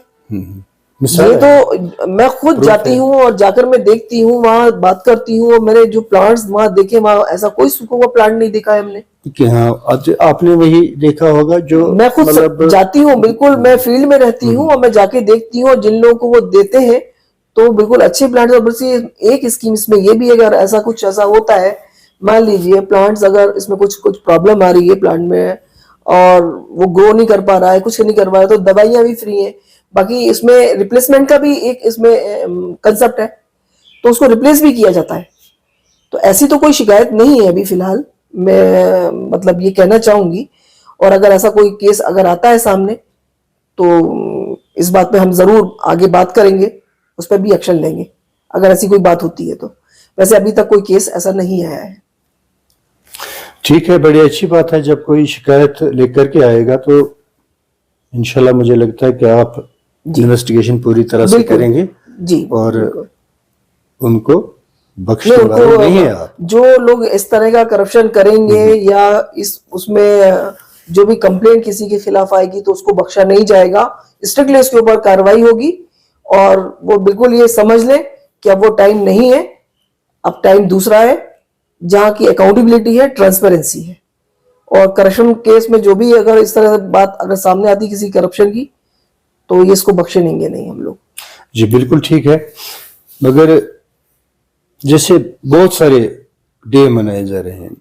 Speaker 2: मिसाल
Speaker 1: ये
Speaker 2: है,
Speaker 1: तो मैं खुद
Speaker 2: प्रूफ
Speaker 1: जाती
Speaker 2: है।
Speaker 1: हूँ और जाकर मैं देखती हूँ, वहां बात करती हूँ, और मैंने जो प्लांट्स वहां देखे, वहां ऐसा कोई सूखा हुआ प्लांट नहीं देखा है हमने।
Speaker 2: कि हाँ, आज आपने वही देखा होगा जो
Speaker 1: मैं खुद
Speaker 2: मतलब
Speaker 1: जाती हूँ, बिल्कुल मैं फील्ड में रहती हूँ और मैं जाके देखती हूँ, और जिन लोगों को वो देते हैं तो बिल्कुल अच्छे प्लांट्स। और बस ये एक स्कीम इसमें ये भी है, अगर ऐसा कुछ ऐसा होता है, मान लीजिए प्लांट्स अगर इसमें कुछ कुछ प्रॉब्लम आ रही है प्लांट में और वो ग्रो नहीं कर पा रहा है, कुछ नहीं कर पा रहा है, तो दवाइयां भी फ्री हैं। बाकी इसमें रिप्लेसमेंट का भी एक इसमें कंसेप्ट है, तो उसको रिप्लेस भी किया जाता है। तो ऐसी तो कोई शिकायत नहीं है अभी फिलहाल, मैं मतलब ये कहना चाहूंगी। और अगर ऐसा कोई केस अगर आता है सामने, तो इस बात पे हम जरूर आगे बात करेंगे, उस पर भी एक्शन लेंगे अगर ऐसी कोई बात होती है तो। वैसे अभी तक कोई केस ऐसा नहीं आया है।
Speaker 2: ठीक है, बड़ी अच्छी बात है। जब कोई शिकायत लेकर के आएगा तो इंशाल्लाह मुझे लगता है कि आप इन्वेस्टिगेशन पूरी तरह से
Speaker 1: बिल्कुल
Speaker 2: करेंगे
Speaker 1: जी,
Speaker 2: और
Speaker 1: बिल्कुल।
Speaker 2: उनको
Speaker 1: नहीं,
Speaker 2: बख्शने वाले नहीं है आप।
Speaker 1: जो लोग इस तरह का करप्शन करेंगे या इस उसमें जो भी कंप्लेंट किसी के खिलाफ आएगी तो उसको बख्शा नहीं जाएगा, स्ट्रिक्टली उसके ऊपर कार्रवाई होगी। और वो बिल्कुल ये समझ लें कि अब वो टाइम नहीं है, अब टाइम दूसरा है, जहां की अकाउंटेबिलिटी है, ट्रांसपेरेंसी है। और करप्शन केस में जो भी अगर इस तरह से बात अगर सामने आती किसी करप्शन की, तो ये इसको बख्शेंगे नहीं हम लोग।
Speaker 2: जी बिल्कुल ठीक है, मगर जैसे बहुत सारे डे मनाए जा रहे हैं,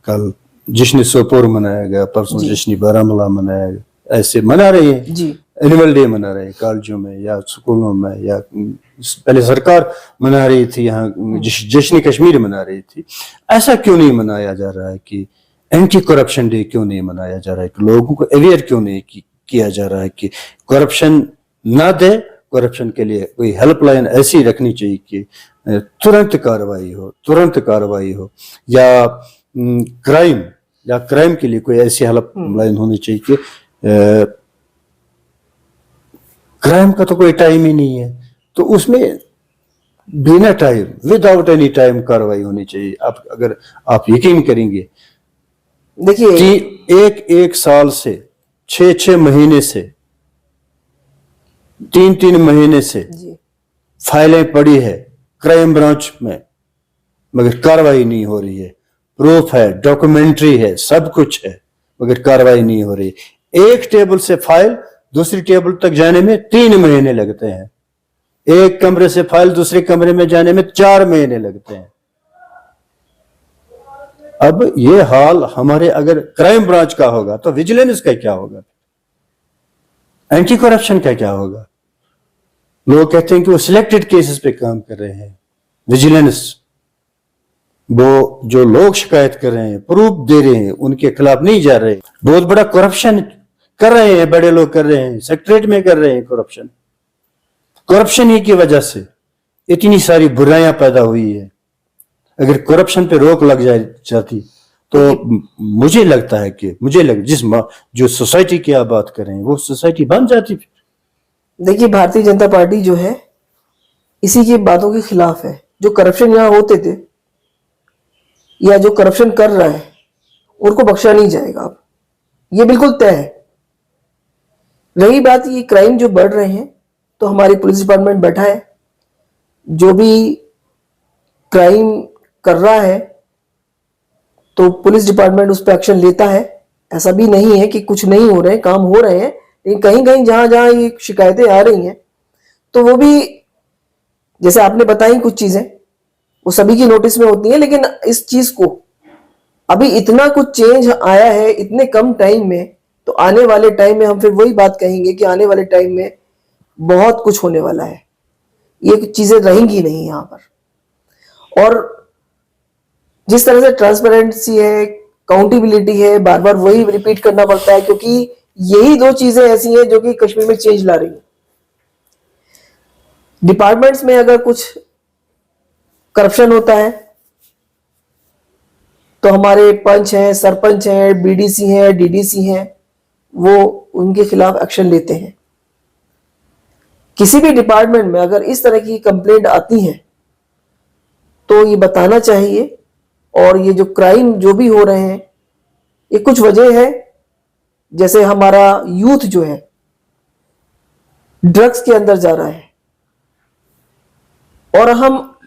Speaker 2: कल जश्न सोपोर मनाया गया, परसों जश्न बारामूला मनाया गया, ऐसे मना रहे हैं
Speaker 1: जी।
Speaker 2: एनुअल डे मना रहे हैं कॉलेजों में या स्कूलों में, या पहले सरकार मना रही थी, यहाँ जश्न कश्मीर मना रही थी। ऐसा क्यों नहीं मनाया जा रहा है कि एंटी करप्शन डे क्यों नहीं मनाया जा रहा है, कि लोगों को अवेयर क्यों नहीं किया जा रहा है कि करप्शन ना दे। करप्शन के लिए कोई हेल्पलाइन ऐसी रखनी चाहिए कि तुरंत कार्रवाई हो, तुरंत कार्रवाई हो, या क्राइम के लिए कोई ऐसी हेल्पलाइन होनी चाहिए कि क्राइम का तो कोई टाइम ही नहीं है, तो उसमें बिना टाइम, विदाउट एनी टाइम कार्रवाई होनी चाहिए। आप अगर आप यकीन करेंगे,
Speaker 1: देखिए
Speaker 2: एक साल से 6 महीने से 3 महीने से फाइलें पड़ी है क्राइम ब्रांच में, मगर कार्रवाई नहीं हो रही है। प्रूफ है, डॉक्यूमेंट्री है, सब कुछ है, मगर कार्रवाई नहीं हो रही। एक टेबल से फाइल दूसरी टेबल तक जाने में 3 महीने लगते हैं, एक कमरे से फाइल दूसरे कमरे में जाने में 4 महीने लगते हैं। अब ये हाल हमारे अगर क्राइम ब्रांच का होगा तो विजिलेंस का क्या होगा, एंटी करप्शन का क्या होगा? लोग कहते हैं कि वो सिलेक्टेड केसेस पे काम कर रहे हैं, विजिलेंस वो जो लोग शिकायत कर रहे हैं, प्रूफ दे रहे हैं, उनके खिलाफ नहीं जा रहे। बहुत बड़ा करप्शन कर रहे हैं, बड़े लोग कर रहे हैं, सेक्रेटरीट में कर रहे हैं करप्शन। करप्शन ही की वजह से इतनी सारी बुराइयां पैदा हुई है। अगर करप्शन पे रोक लग जाती तो मुझे लगता है कि जो सोसाइटी की आप बात कर रहे हैं वो सोसाइटी बन जाती।
Speaker 1: देखिए, भारतीय जनता पार्टी जो है इसी की बातों के खिलाफ है। जो करप्शन यहाँ होते थे या जो करप्शन कर रहा है उनको बख्शा नहीं जाएगा, अब ये बिल्कुल तय है। रही बात ये क्राइम जो बढ़ रहे हैं, तो हमारी पुलिस डिपार्टमेंट बैठा है, जो भी क्राइम कर रहा है तो पुलिस डिपार्टमेंट उस पर एक्शन लेता है। ऐसा भी नहीं है कि कुछ नहीं हो रहे, काम हो रहे हैं, लेकिन कहीं कहीं जहां जहां ये शिकायतें आ रही हैं तो वो भी जैसे आपने बताई कुछ चीजें वो सभी की नोटिस में होती हैं। लेकिन इस चीज को अभी इतना कुछ चेंज आया है इतने कम टाइम में, तो आने वाले टाइम में हम फिर वही बात कहेंगे कि आने वाले टाइम में बहुत कुछ होने वाला है, ये चीजें रहेंगी नहीं यहाँ पर। और जिस तरह से ट्रांसपेरेंसी है, काउंटेबिलिटी है, बार बार वही रिपीट करना पड़ता है, क्योंकि यही दो चीजें ऐसी हैं जो कि कश्मीर में चेंज ला रही हैं। डिपार्टमेंट्स में अगर कुछ करप्शन होता है तो हमारे पंच हैं, सरपंच हैं, बीडीसी हैं, डीडीसी हैं, वो उनके खिलाफ एक्शन लेते हैं। किसी भी डिपार्टमेंट में अगर इस तरह की कंप्लेंट आती है तो ये बताना चाहिए, और ये जो क्राइम जो भी हो रहे हैं, ये कुछ वजह है। जैसे हमारा यूथ जो है ड्रग्स के अंदर जा रहा है, और हम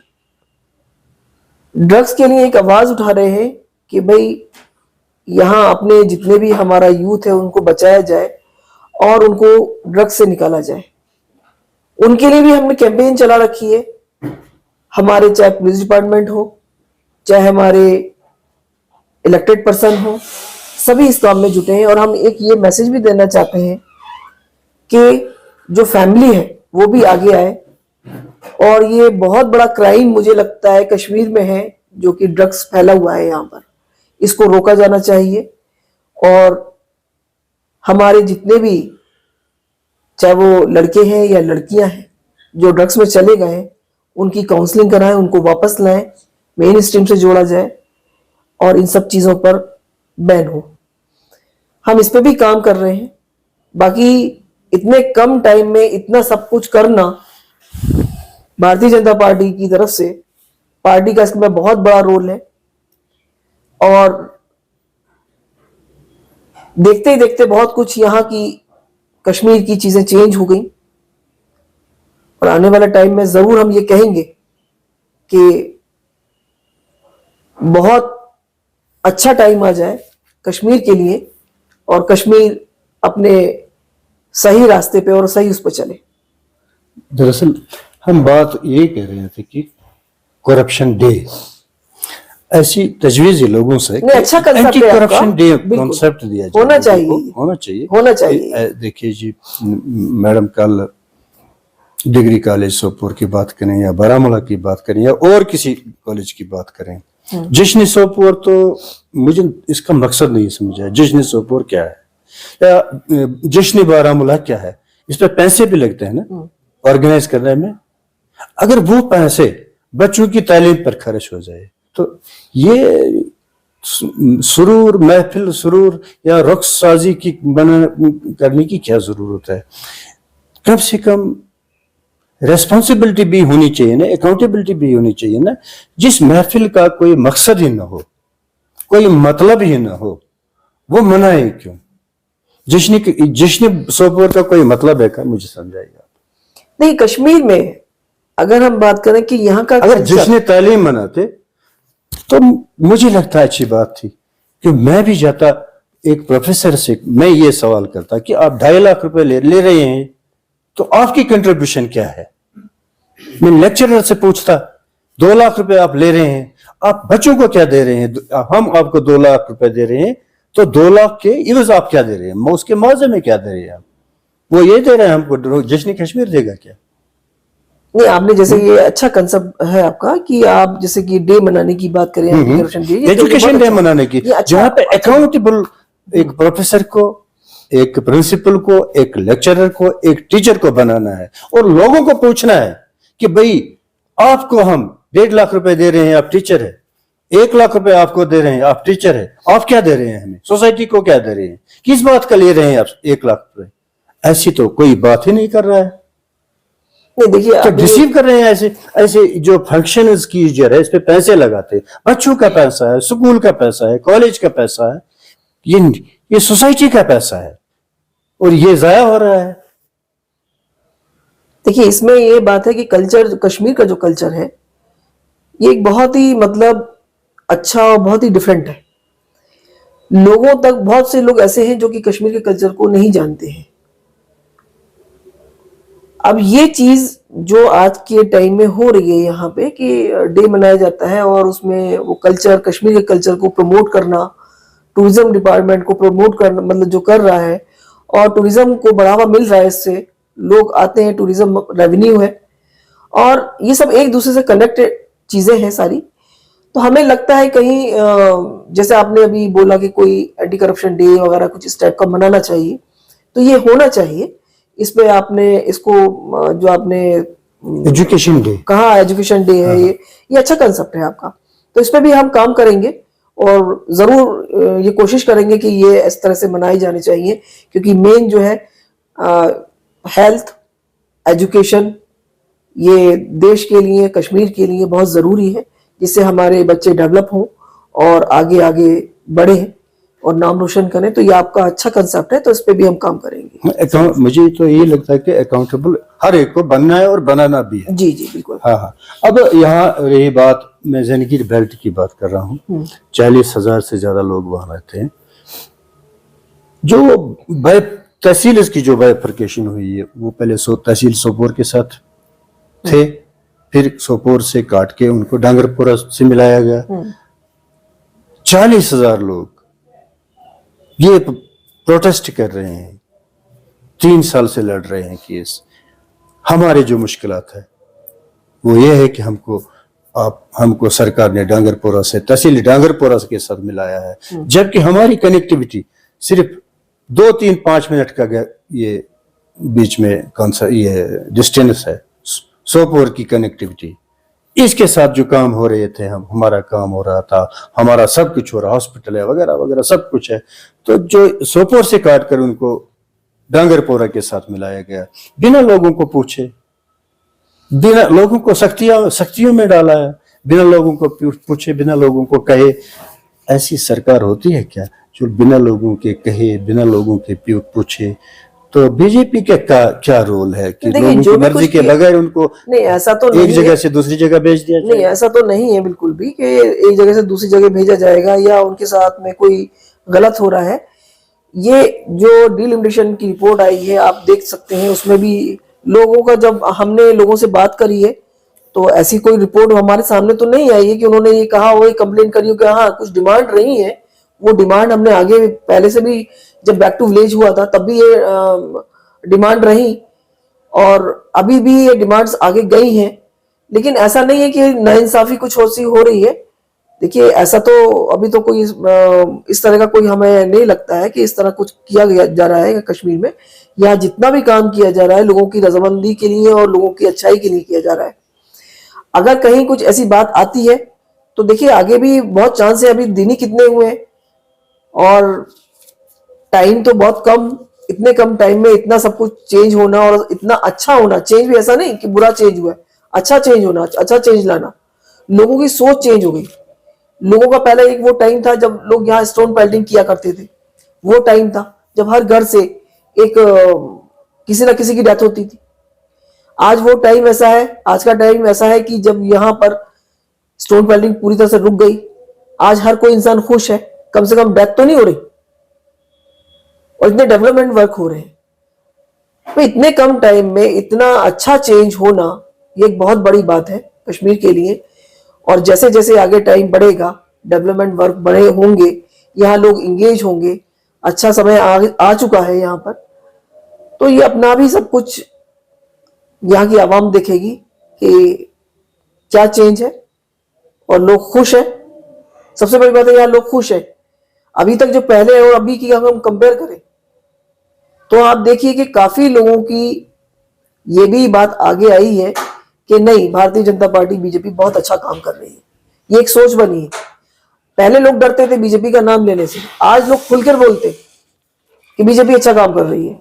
Speaker 1: ड्रग्स के लिए एक आवाज उठा रहे हैं कि भाई यहां अपने जितने भी हमारा यूथ है उनको बचाया जाए और उनको ड्रग्स से निकाला जाए। उनके लिए भी हमने कैंपेन चला रखी है। हमारे चाहे पुलिस डिपार्टमेंट हो, चाहे हमारे इलेक्टेड पर्सन हो, सभी इस काम में जुटे हैं। और हम एक ये मैसेज भी देना चाहते हैं कि जो फैमिली है वो भी आगे आए। और ये बहुत बड़ा क्राइम मुझे लगता है कश्मीर में है, जो कि ड्रग्स फैला हुआ है यहाँ पर, इसको रोका जाना चाहिए। और हमारे जितने भी, चाहे वो लड़के हैं या लड़कियां हैं जो ड्रग्स में चले गए हैं, उनकी काउंसलिंग कराएं, उनको वापस लाएं, मेन स्ट्रीम से जोड़ा जाए और इन सब चीजों पर बैन हो। हम इस पे भी काम कर रहे हैं। बाकी इतने कम टाइम में इतना सब कुछ करना भारतीय जनता पार्टी की तरफ से, पार्टी का इसमें बहुत बड़ा रोल है। और देखते ही देखते बहुत कुछ यहाँ की कश्मीर की चीजें चेंज हो गई, और आने वाला टाइम में जरूर हम ये कहेंगे कि बहुत अच्छा टाइम आ जाए कश्मीर के लिए, और कश्मीर अपने सही रास्ते पे और सही उस पर चले।
Speaker 2: दरअसल हम बात ये कह रहे थे कि करप्शन डे, ऐसी तजवीज लोगों से
Speaker 1: नहीं, अच्छा concept
Speaker 2: एंटी
Speaker 1: है आपका।
Speaker 2: करप्शन डे
Speaker 1: बिल्कुल।
Speaker 2: कॉन्सेप्ट दिया जाए,
Speaker 1: होना चाहिए।
Speaker 2: होना चाहिए।
Speaker 1: चाहिए।
Speaker 2: देखिए जी, मैडम कल डिग्री कॉलेज सोपोर की बात करें या बारामूला की बात करें या और किसी कॉलेज की बात करें, जश्न सोपोर, तो मुझे इसका मकसद नहीं समझा। जश्न सोपोर क्या है या जश्न बारामूला क्या है? इस पर पैसे भी लगते हैं ना ऑर्गेनाइज करने में। अगर वो पैसे बच्चों की तालीम पर खर्च हो जाए तो ये सुरूर महफिल सुरूर या रक्स साजी की करने की क्या जरूरत है? कम से कम रेस्पॉन्सिबिलिटी भी होनी चाहिए ना, अकाउंटेबिलिटी भी होनी चाहिए ना। जिस महफिल का कोई मकसद ही ना हो, कोई मतलब ही ना हो, वो मनाए क्यों? जश्न सोपोर का कोई मतलब है क्या? मुझे समझाइएगा।
Speaker 1: नहीं, कश्मीर में अगर हम बात करें कि यहाँ का
Speaker 2: अगर जश्न तालीम मनाते तो मुझे लगता है अच्छी बात थी। कि मैं भी जाता एक प्रोफेसर से, मैं ये सवाल करता कि आप 2.5 लाख रुपए ले रहे हैं तो आपकी कंट्रीब्यूशन क्या है? मैं लेक्चरर से पूछता 2 लाख रुपए आप ले रहे हैं, आप बच्चों को क्या दे रहे हैं? हम आपको 2 लाख रुपए दे रहे हैं, तो 2 लाख के इवज आप क्या दे रहे हैं? उसके मुआवजे में क्या दे रहे हैं आप? वो ये दे रहे हैं हमको, जश्न कश्मीर देगा क्या?
Speaker 1: नहीं, आपने जैसे ये अच्छा कंसेप्ट है आपका कि आप जैसे कि डे मनाने की बात करें,
Speaker 2: एजुकेशन डे मनाने की, जहाँ पे अकाउंटेबल एक प्रोफेसर को, एक प्रिंसिपल को, एक लेक्चरर को, एक टीचर को बनाना है और लोगों को पूछना है कि भाई आपको हम 1.5 लाख रुपए दे रहे हैं, आप टीचर है, 1 लाख रुपए आपको दे रहे हैं, आप टीचर है, आप क्या दे रहे हैं हमें? सोसाइटी को क्या दे रहे हैं? किस बात का ले रहे हैं आप 1 लाख रुपए? ऐसी तो कोई बात ही नहीं कर रहा है।
Speaker 1: नहीं, देखिए
Speaker 2: तो डिसीव कर रहे हैं। ऐसे ऐसे जो फंक्शन की जो है इस पे पैसे लगाते, बच्चों का पैसा है, स्कूल का पैसा है, कॉलेज का पैसा है, ये सोसाइटी का पैसा है और ये जाया हो रहा है।
Speaker 1: देखिए, इसमें ये बात है कि कल्चर, कश्मीर का जो कल्चर है, ये एक बहुत ही मतलब अच्छा और बहुत ही डिफरेंट है। लोगों तक बहुत से लोग ऐसे हैं जो कि कश्मीर के कल्चर को नहीं जानते हैं। अब ये चीज जो आज के टाइम में हो रही है यहाँ पे कि डे मनाया जाता है और उसमें वो कल्चर, कश्मीर के कल्चर को प्रमोट करना, टूरिज्म डिपार्टमेंट को प्रमोट करना, मतलब जो कर रहा है, और टूरिज्म को बढ़ावा मिल रहा है, इससे लोग आते हैं, टूरिज्म रेवेन्यू है, और ये सब एक दूसरे से कनेक्टेड चीजें हैं सारी। तो हमें लगता है कहीं जैसे आपने अभी बोला कि कोई एंटी करप्शन डे वगैरह कुछ इस टाइप का मनाना चाहिए, तो ये होना चाहिए। इस पे आपने इसको जो आपने
Speaker 2: एजुकेशन डे
Speaker 1: कहा एजुकेशन डे है, ये अच्छा कंसेप्ट है आपका। तो इस पे भी हम काम करेंगे और जरूर ये कोशिश करेंगे कि ये इस तरह से मनाई जानी चाहिए, क्योंकि मेन जो है हेल्थ एजुकेशन ये देश के लिए, कश्मीर के लिए बहुत ज़रूरी है, जिससे हमारे बच्चे डेवलप हों और आगे आगे बढ़े और नाम रोशन करें। तो ये आपका अच्छा कंसेप्ट है, तो इस पे भी हम काम करेंगे।
Speaker 2: मुझे तो ये लगता है कि अकाउंटेबल हर एक को बनना है और बनाना भी है।
Speaker 1: जी जी बिल्कुल।
Speaker 2: हाँ हाँ। अब यहाँ रही बात, मैं ज़ेनगिर बेल्ट की बात कर रहा हूँ। 40,000 से ज्यादा लोग वहां रहते हैं। जो तहसील इसकी जो बाइफर्केशन हुई है, वो पहले तहसील सोपोर के साथ थे, फिर सोपोर से काट के उनको डांगरपुरा से मिलाया गया। 40,000 लोग ये प्रोटेस्ट कर रहे हैं, 3 साल से लड़ रहे हैं केस। हमारे जो मुश्किलात है वो ये है कि हमको सरकार ने डांगरपुरा से, तहसील डांगरपुरा के साथ मिलाया है, जबकि हमारी कनेक्टिविटी सिर्फ 2-3-5 मिनट का ये बीच में कौन सा ये डिस्टेंस है, सोपोर की कनेक्टिविटी। इसके साथ जो काम हो रहे थे, हमारा काम हो रहा था, हमारा सब कुछ हो रहा, हॉस्पिटल है वगैरह वगैरह सब कुछ है, तो जो सोपोर से काट कर उनको डांगरपोरा के साथ मिलाया गया, बिना लोगों को पूछे, बिना लोगों को सख्तियों में डाला है, बिना लोगों को पूछे, बिना लोगों को कहे। ऐसी सरकार होती है क्या जो बिना लोगों के कहे, बिना लोगों के पूछे? तो बीजेपी का क्या रोल है कि लोगों की मर्जी के बगैर उनको
Speaker 1: नहीं, ऐसा तो
Speaker 2: एक जगह से दूसरी जगह भेज दिया जाए?
Speaker 1: नहीं, ऐसा तो नहीं है बिल्कुल भी कि एक जगह से दूसरी जगह भेजा जाएगा या उनके साथ में कोई गलत हो रहा है। ये जो डिलिमिटेशन की रिपोर्ट आई है, आप देख सकते हैं, उसमें भी लोगों का, जब हमने लोगों से बात करी है तो ऐसी कोई रिपोर्ट हमारे सामने तो नहीं आई है कि उन्होंने ये कहा हो, कंप्लेन करी हो कि हाँ कुछ डिमांड रही है। वो डिमांड हमने आगे पहले से भी, जब बैक टू विलेज हुआ था तब भी ये डिमांड रही और अभी भी ये डिमांड्स आगे गई हैं। लेकिन ऐसा नहीं है कि नाइंसाफी कुछ हो रही है। देखिए, ऐसा तो अभी तो कोई इस तरह का कोई हमें नहीं लगता है कि इस तरह कुछ किया गया जा रहा है कश्मीर में। यहाँ जितना भी काम किया जा रहा है लोगों की रजामंदी के लिए और लोगों की अच्छाई के लिए किया जा रहा है। अगर कहीं कुछ ऐसी बात आती है तो देखिए आगे भी बहुत चांस है। अभी दिन ही कितने हुए हैं और टाइम तो बहुत कम, इतने कम टाइम में इतना सब कुछ चेंज होना और इतना अच्छा होना। चेंज भी ऐसा नहीं कि बुरा चेंज हुआ है, अच्छा चेंज होना, अच्छा चेंज लाना। लोगों की सोच चेंज हो गई। लोगों का पहले एक वो टाइम था जब लोग यहाँ स्टोन पेल्टिंग किया करते थे। वो टाइम था जब हर घर से एक किसी ना किसी की डेथ होती थी। आज वो टाइम ऐसा है, आज का टाइम ऐसा है कि जब यहाँ पर स्टोन पेल्टिंग पूरी तरह से रुक गई। आज हर कोई इंसान खुश है, कम से कम डेथ तो नहीं हो रही और इतने डेवलपमेंट वर्क हो रहे हैं। तो इतने कम टाइम में इतना अच्छा चेंज होना, ये एक बहुत बड़ी बात है कश्मीर के लिए। और जैसे जैसे आगे टाइम बढ़ेगा, डेवलपमेंट वर्क बड़े होंगे, यहाँ लोग इंगेज होंगे, अच्छा समय आ चुका है यहाँ पर, तो ये अपना भी सब कुछ यहाँ की आवाम देखेगी कि क्या चेंज है और लोग खुश है। सबसे बड़ी बात है यहाँ लोग खुश है। अभी तक जो पहले और अभी की अगर हम कंपेयर करें तो आप देखिए कि काफी लोगों की ये भी बात आगे आई है कि नहीं, भारतीय जनता पार्टी बीजेपी बहुत अच्छा काम कर रही है। ये एक सोच बनी है। पहले लोग डरते थे बीजेपी का नाम लेने से, आज लोग खुलकर बोलते कि बीजेपी अच्छा काम कर रही है।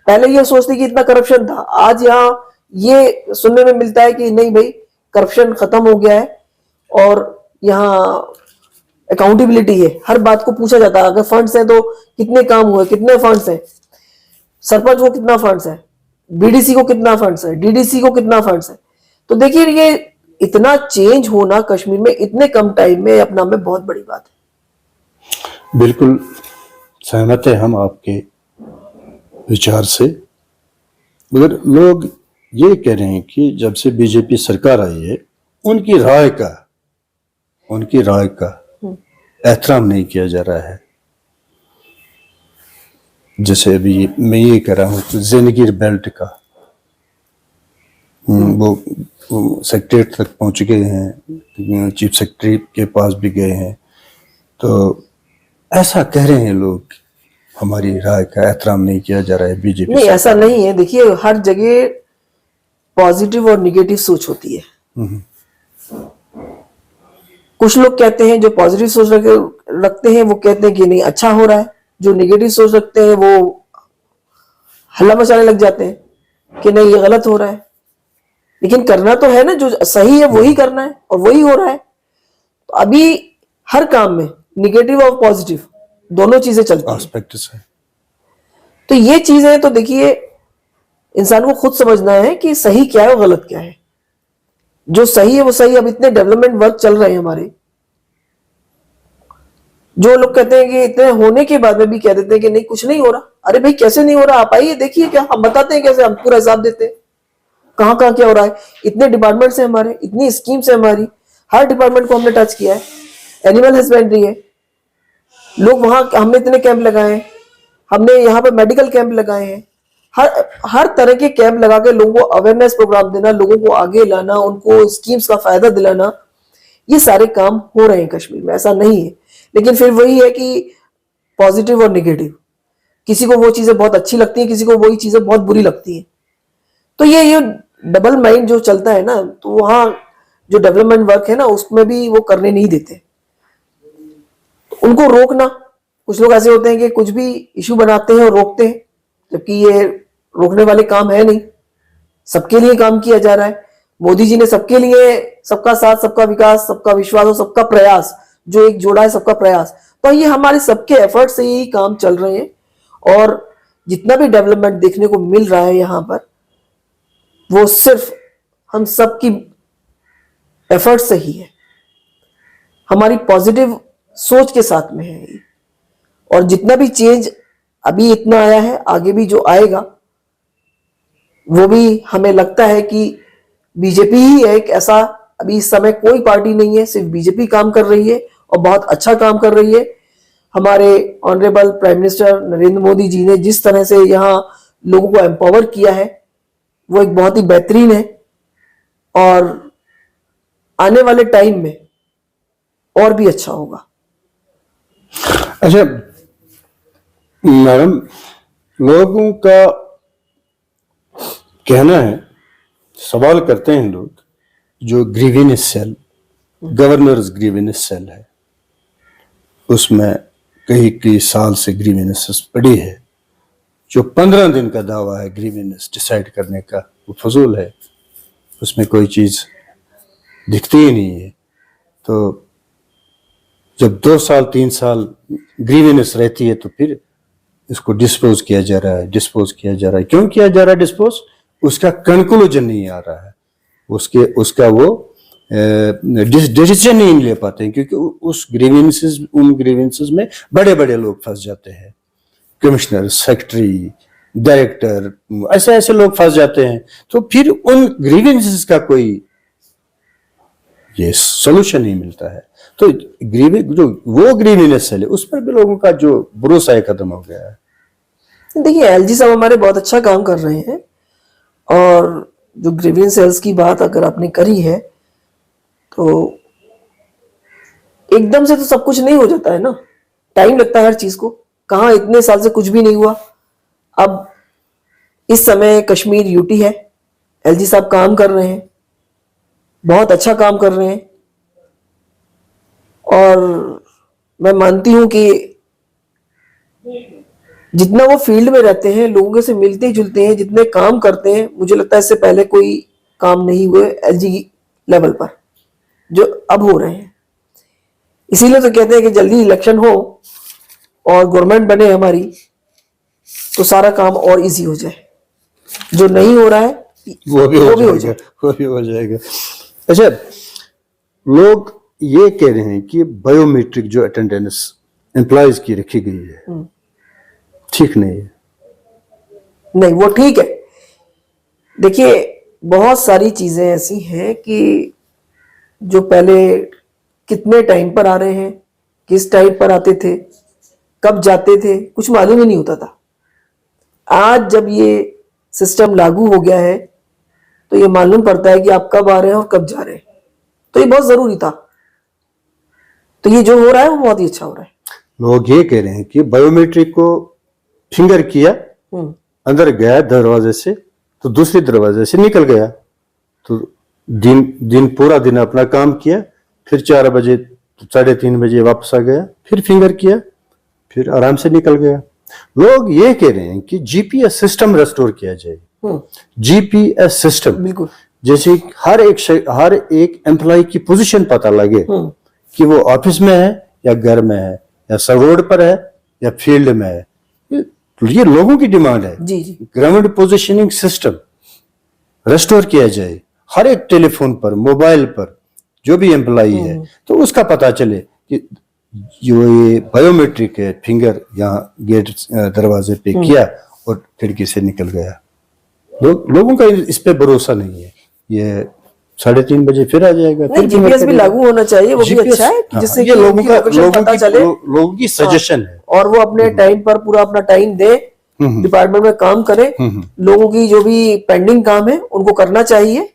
Speaker 1: पहले ये सोचते कि इतना करप्शन था, आज यहाँ ये सुनने में मिलता है कि नहीं भाई, करप्शन खत्म हो गया है और यहाँ अकाउंटेबिलिटी है। हर बात को पूछा जाता है। अगर फंड्स हैं तो कितने काम हुए, कितने फंड्स हैं, सरपंच को कितना फंड्स है, बीडीसी को कितना फंड्स है, डीडीसी को कितना फंड्स है। तो देखिए, ये इतना चेंज होना कश्मीर में इतने कम टाइम में अपना में बहुत बड़ी बात है।
Speaker 2: बिल्कुल सहमत है हम आपके विचार से, मगर लोग ये कह रहे हैं कि जब से बीजेपी सरकार आई है उनकी राय का एहतराम नहीं किया जा रहा है। जैसे अभी मैं ये कह रहा हूं कि ज़ेनगिर बेल्ट का वो सेक्रेटरी तक पहुंच गए हैं, चीफ सेक्रेटरी के पास भी गए हैं। तो ऐसा कह रहे हैं लोग हमारी राय का एहतराम नहीं किया जा रहा है बीजेपी
Speaker 1: नहीं,
Speaker 2: से।
Speaker 1: ऐसा नहीं है। देखिए, हर जगह पॉजिटिव और निगेटिव सोच होती है। कुछ लोग कहते हैं, जो पॉजिटिव सोच रखते हैं वो कहते हैं कि नहीं अच्छा हो रहा है, जो निगेटिव सोच रखते हैं वो हल्ला मचाने लग जाते हैं कि नहीं ये गलत हो रहा है। लेकिन करना तो है ना, जो सही है वही करना है, और वही हो रहा है। तो अभी हर काम में निगेटिव और पॉजिटिव दोनों चीजें चलती हैं।
Speaker 2: एस्पेक्ट्स है।
Speaker 1: तो ये चीजें तो देखिए, इंसान को खुद समझना है कि सही क्या है और गलत क्या है। जो सही है वो सही। अब इतने डेवलपमेंट वर्क चल रहे हैं हमारे, जो लोग कहते हैं कि इतने होने के बाद में भी कह देते हैं कि नहीं कुछ नहीं हो रहा। अरे भाई, कैसे नहीं हो रहा? आप आइए देखिए, क्या हम बताते हैं कैसे, हम पूरा हिसाब देते हैं कहां कहां क्या हो रहा है। इतने डिपार्टमेंट्स हैं हमारे, इतनी स्कीम्स है हमारी, हर डिपार्टमेंट को हमने टच किया है। एनिमल हस्बेंड्री है, लोग वहां, हमने इतने कैंप लगाए हैं, हमने यहाँ पे मेडिकल कैंप लगाए हैं। हर तरह के कैंप लगा के लोगों को अवेयरनेस प्रोग्राम देना, लोगों को आगे लाना, उनको स्कीम्स का फायदा दिलाना, ये सारे काम हो रहे हैं कश्मीर में। ऐसा नहीं है। लेकिन फिर वही है कि पॉजिटिव और निगेटिव, किसी को वो चीजें बहुत अच्छी लगती हैं, किसी को वही चीजें बहुत बुरी लगती हैं। तो ये डबल माइंड जो चलता है ना, तो वहां जो डेवलपमेंट वर्क है ना, उसमें भी वो करने नहीं देते। उनको रोकना, कुछ लोग ऐसे होते हैं कि कुछ भी इशू बनाते हैं और रोकते हैं, जबकि ये रोकने वाले काम है नहीं। सबके लिए काम किया जा रहा है। मोदी जी ने सबके लिए सबका साथ, सबका विकास, सबका विश्वास और सबका प्रयास, जो एक जोड़ा है सबका प्रयास, तो ये हमारे सबके एफर्ट से यही काम चल रहे हैं। और जितना भी डेवलपमेंट देखने को मिल रहा है यहाँ पर, वो सिर्फ हम सबकी एफर्ट से ही है, हमारी पॉजिटिव सोच के साथ में है। और जितना भी चेंज अभी इतना आया है, आगे भी जो आएगा, वो भी हमें लगता है कि बीजेपी ही है एक ऐसा, अभी इस समय कोई पार्टी नहीं है, सिर्फ बीजेपी काम कर रही है और बहुत अच्छा काम कर रही है। हमारे honourable prime minister Narendra Modi ji ने जिस तरह से यहाँ लोगों को एम्पावर किया है, वो एक बहुत ही बेहतरीन है। और आने वाले टाइम में और भी अच्छा होगा।
Speaker 2: अच्छा मैडम, लोगों का कहना है, सवाल करते हैं लोग, जो grievance cell, governor's grievance cell है, उसमें कई साल से ग्रीवेंसेस पड़ी है। जो 15 दिन का दावा है ग्रीवेंस डिसाइड करने का, वो फजूल है। उसमें कोई चीज दिखती ही नहीं है। तो जब 2 साल 3 साल ग्रीवेंस रहती है, तो फिर इसको डिस्पोज किया जा रहा है। क्यों किया जा रहा है डिस्पोज? उसका कंक्लूजन नहीं आ रहा है, उसका वो डिसीजन नहीं ले पाते हैं, क्योंकि उन ग्रीवेंसेस में बड़े बड़े लोग फंस जाते हैं, कमिश्नर, सेक्रेटरी, डायरेक्टर, ऐसे लोग फंस जाते हैं। तो फिर उन ग्रीवेंसेस का कोई ये सोल्यूशन नहीं मिलता है। तो वो ग्रीवेंस है, उस पर भी लोगों का जो भरोसा है खत्म हो गया है।
Speaker 1: देखिए, एलजी साहब हमारे बहुत अच्छा काम कर रहे हैं। और जो ग्रीवेंस सेल्स की बात अगर आपने करी है, तो एकदम से तो सब कुछ नहीं हो जाता है ना, टाइम लगता है हर चीज को। कहाँ इतने साल से कुछ भी नहीं हुआ। अब इस समय कश्मीर यूटी है, एलजी साहब काम कर रहे हैं, बहुत अच्छा काम कर रहे हैं। और मैं मानती हूं कि जितना वो फील्ड में रहते हैं, लोगों से मिलते जुलते हैं, जितने काम करते हैं, मुझे लगता है इससे पहले कोई काम नहीं हुए एलजी लेवल पर जो अब हो रहे हैं। इसीलिए तो कहते हैं कि जल्दी इलेक्शन हो और गवर्नमेंट बने हमारी, तो सारा काम और इजी हो जाए। जो नहीं हो रहा है
Speaker 2: वो भी हो जाएगा। अच्छा, लोग ये कह रहे हैं कि बायोमेट्रिक जो अटेंडेंस एम्प्लॉयज की रखी गई है, ठीक नहीं है।
Speaker 1: नहीं, वो ठीक है। देखिए, बहुत सारी चीजें ऐसी हैं कि जो पहले कितने टाइम पर आ रहे हैं, किस टाइम पर आते थे, कब जाते थे, कुछ मालूम ही नहीं होता था। आज जब ये सिस्टम लागू हो गया है, तो ये मालूम पड़ता है कि आप कब आ रहे हैं और कब जा रहे हैं। तो ये बहुत जरूरी था। तो ये जो हो रहा है वो बहुत ही अच्छा हो रहा है।
Speaker 2: लोग ये कह रहे हैं कि बायोमेट्रिक को फिंगर किया, अंदर गया दरवाजे से, तो दूसरे दरवाजे से निकल गया, तो दिन पूरा दिन अपना काम किया, फिर 4 बजे 3:30 बजे वापस आ गया, फिर फिंगर किया, फिर आराम से निकल गया। लोग ये कह रहे हैं कि जीपीएस सिस्टम रेस्टोर किया जाए। जीपीएस सिस्टम,
Speaker 1: बिल्कुल,
Speaker 2: जैसे हर एक एम्प्लॉय की पोजीशन पता लगे कि वो ऑफिस में है या घर में है या रोड पर है या फील्ड में है। ये लोगों की डिमांड है।
Speaker 1: जी जी,
Speaker 2: ग्राउंड पोजीशनिंग सिस्टम रेस्टोर किया जाए। हर एक टेलीफोन पर, मोबाइल पर जो भी एम्प्लॉई है, तो उसका पता चले कि जो ये बायोमेट्रिक है, फिंगर यहाँ गेट दरवाजे पे किया और खिड़की से निकल गया। लोगों का इस पे भरोसा नहीं है। ये 3:30 बजे फिर आ जाएगा।
Speaker 1: नहीं, जीपीएस भी लागू होना चाहिए, वो भी अच्छा है कि जिससे
Speaker 2: ये
Speaker 1: लोगों
Speaker 2: की सजेशन है,
Speaker 1: और वो अपने टाइम पर पूरा अपना टाइम दे, डिपार्टमेंट में काम करे। लोगों की जो भी पेंडिंग काम है उनको करना चाहिए।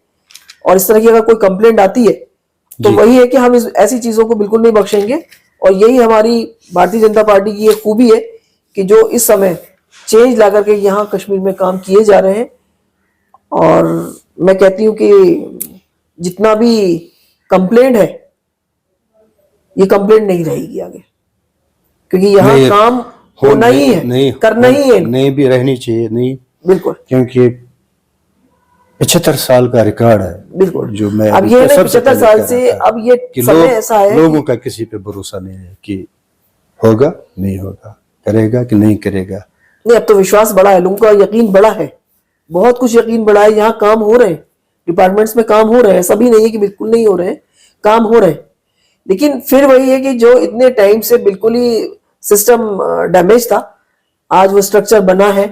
Speaker 1: और इस तरह की अगर कोई कंप्लेंट आती है तो वही है कि हम ऐसी चीजों को बिल्कुल नहीं बख्शेंगे। और यही हमारी भारतीय जनता पार्टी की एक खूबी है कि जो इस समय चेंज ला करके यहाँ कश्मीर में काम किए जा रहे हैं। और मैं कहती हूँ कि जितना भी कंप्लेंट है, ये कंप्लेंट नहीं रहेगी आगे, क्योंकि यहाँ काम होना ही है, करना ही है,
Speaker 2: नहीं भी रहनी चाहिए। नहीं,
Speaker 1: बिल्कुल,
Speaker 2: क्योंकि 75 साल का रिकॉर्ड है।
Speaker 1: बिल्कुल,
Speaker 2: जो मैं
Speaker 1: अब ये 75 साल से अब ये समय ऐसा है,
Speaker 2: लोगों का किसी पे भरोसा नहीं है कि होगा नहीं होगा, करेगा कि नहीं करेगा।
Speaker 1: नहीं, अब तो विश्वास बढ़ा है, लोगों का यकीन बढ़ा है, बहुत कुछ यकीन बढ़ा है। यहाँ काम हो रहे हैं, डिपार्टमेंट्स में काम हो रहे हैं, ऐसा भी नहीं है कि बिल्कुल नहीं हो रहे हैं, काम हो रहे हैं। लेकिन फिर वही है कि जो इतने टाइम से बिल्कुल ही सिस्टम डैमेज था, आज वो स्ट्रक्चर बना है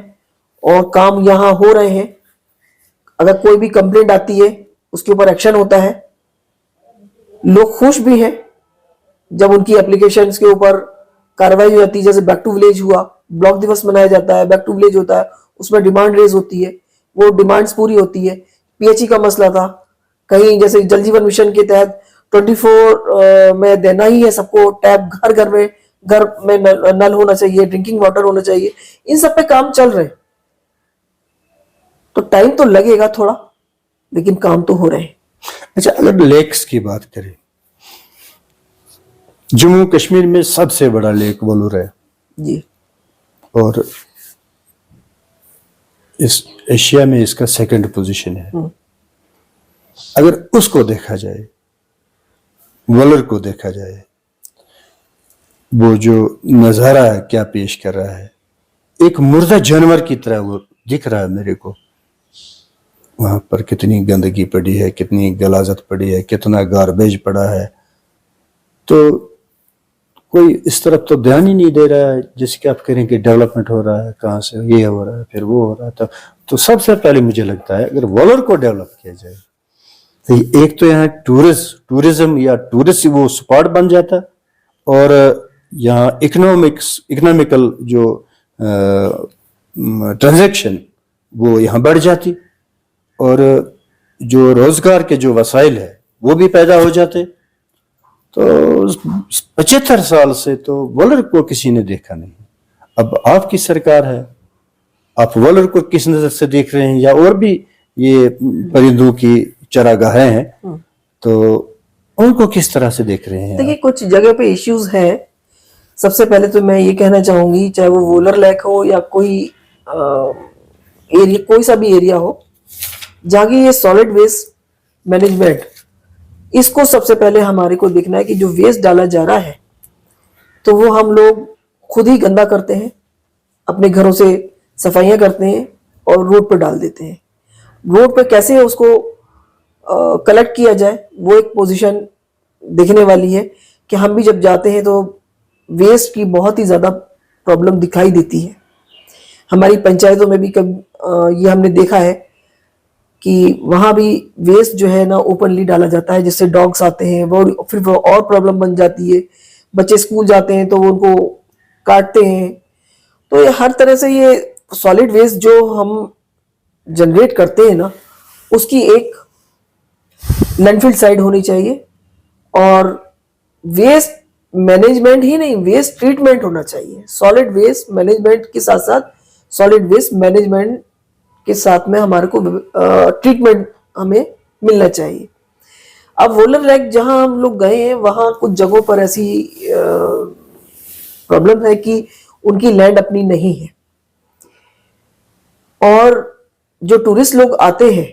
Speaker 1: और काम यहाँ हो रहे हैं। अगर कोई भी कंप्लेंट आती है उसके ऊपर एक्शन होता है। लोग खुश भी हैं जब उनकी एप्लीकेशंस के ऊपर कार्रवाई हो जाती है। जैसे बैक टू विलेज हुआ, ब्लॉक दिवस मनाया जाता है, बैक टू विलेज होता है, उसमें डिमांड रेज होती है, वो डिमांड्स पूरी होती है। पीएचई का मसला था, कहीं जैसे जल जीवन मिशन के तहत 24 में देना ही है सबको टैप, घर में नल होना चाहिए, ड्रिंकिंग वाटर होना चाहिए। इन सब पे काम चल रहे हैं, तो टाइम तो लगेगा थोड़ा, लेकिन काम तो हो रहे हैं।
Speaker 2: अच्छा, अगर लेक्स की बात करें, जम्मू कश्मीर में सबसे बड़ा लेक वोलूर है
Speaker 1: जी, और
Speaker 2: इस एशिया में इसका 2nd पोजीशन है। अगर उसको देखा जाए, वोलूर को देखा जाए, वो जो नजारा है क्या पेश कर रहा है, एक मुर्दा जानवर की तरह वो दिख रहा है मेरे को। वहां पर कितनी गंदगी पड़ी है, कितनी गलाजत पड़ी है, कितना गार्बेज पड़ा है, तो कोई इस तरफ तो ध्यान ही नहीं दे रहा है। जैसे कि आप कह रहे हैं कि डेवलपमेंट हो रहा है, कहाँ से ये हो रहा है, फिर वो हो रहा है। तो सबसे पहले मुझे लगता है अगर वोलूर को डेवलप किया जाए तो एक तो यहाँ टूरिज्म या टूरिस्ट वो स्पॉट बन जाता, और यहाँ इकोनॉमिकल जो ट्रांजैक्शन वो यहाँ बढ़ जाती, और जो रोजगार के जो वसाइल है वो भी पैदा हो जाते। तो 75 साल से तो वोलूर को किसी ने देखा नहीं। अब आपकी सरकार है, आप वोलूर को किस नजर से देख रहे हैं, या और भी ये परिंदों की चरागाहें हैं, तो उनको किस तरह से देख रहे हैं?
Speaker 1: देखिए, कुछ जगह पे इश्यूज हैं। सबसे पहले तो मैं ये कहना चाहूंगी, चाहे वो वोलर लेक हो या कोई एरिया, कोई सा भी एरिया हो, जहाँ की ये सॉलिड वेस्ट मैनेजमेंट, इसको सबसे पहले हमारे को देखना है कि जो वेस्ट डाला जा रहा है तो वो हम लोग खुद ही गंदा करते हैं, अपने घरों से सफाइयां करते हैं और रोड पर डाल देते हैं। रोड पे कैसे उसको कलेक्ट किया जाए, वो एक पोजीशन देखने वाली है कि हम भी जब जाते हैं तो वेस्ट की बहुत ही ज़्यादा प्रॉब्लम दिखाई देती है। हमारी पंचायतों में भी कभी ये हमने देखा है कि वहाँ भी वेस्ट जो है ना ओपनली डाला जाता है, जिससे डॉग्स आते हैं, वो फिर वो और प्रॉब्लम बन जाती है। बच्चे स्कूल जाते हैं तो वो उनको काटते हैं। तो ये हर तरह से ये सॉलिड वेस्ट जो हम जनरेट करते हैं ना, उसकी एक लैंडफिल साइड होनी चाहिए, और वेस्ट मैनेजमेंट ही नहीं, वेस्ट ट्रीटमेंट होना चाहिए। सॉलिड वेस्ट मैनेजमेंट के साथ साथ सॉलिड वेस्ट मैनेजमेंट के साथ में हमारे को ट्रीटमेंट हमें मिलना चाहिए। अब वोलर लेक जहां हम लोग गए हैं, वहां कुछ जगहों पर ऐसी प्रॉब्लम है कि उनकी लैंड अपनी नहीं है, और जो टूरिस्ट लोग आते हैं,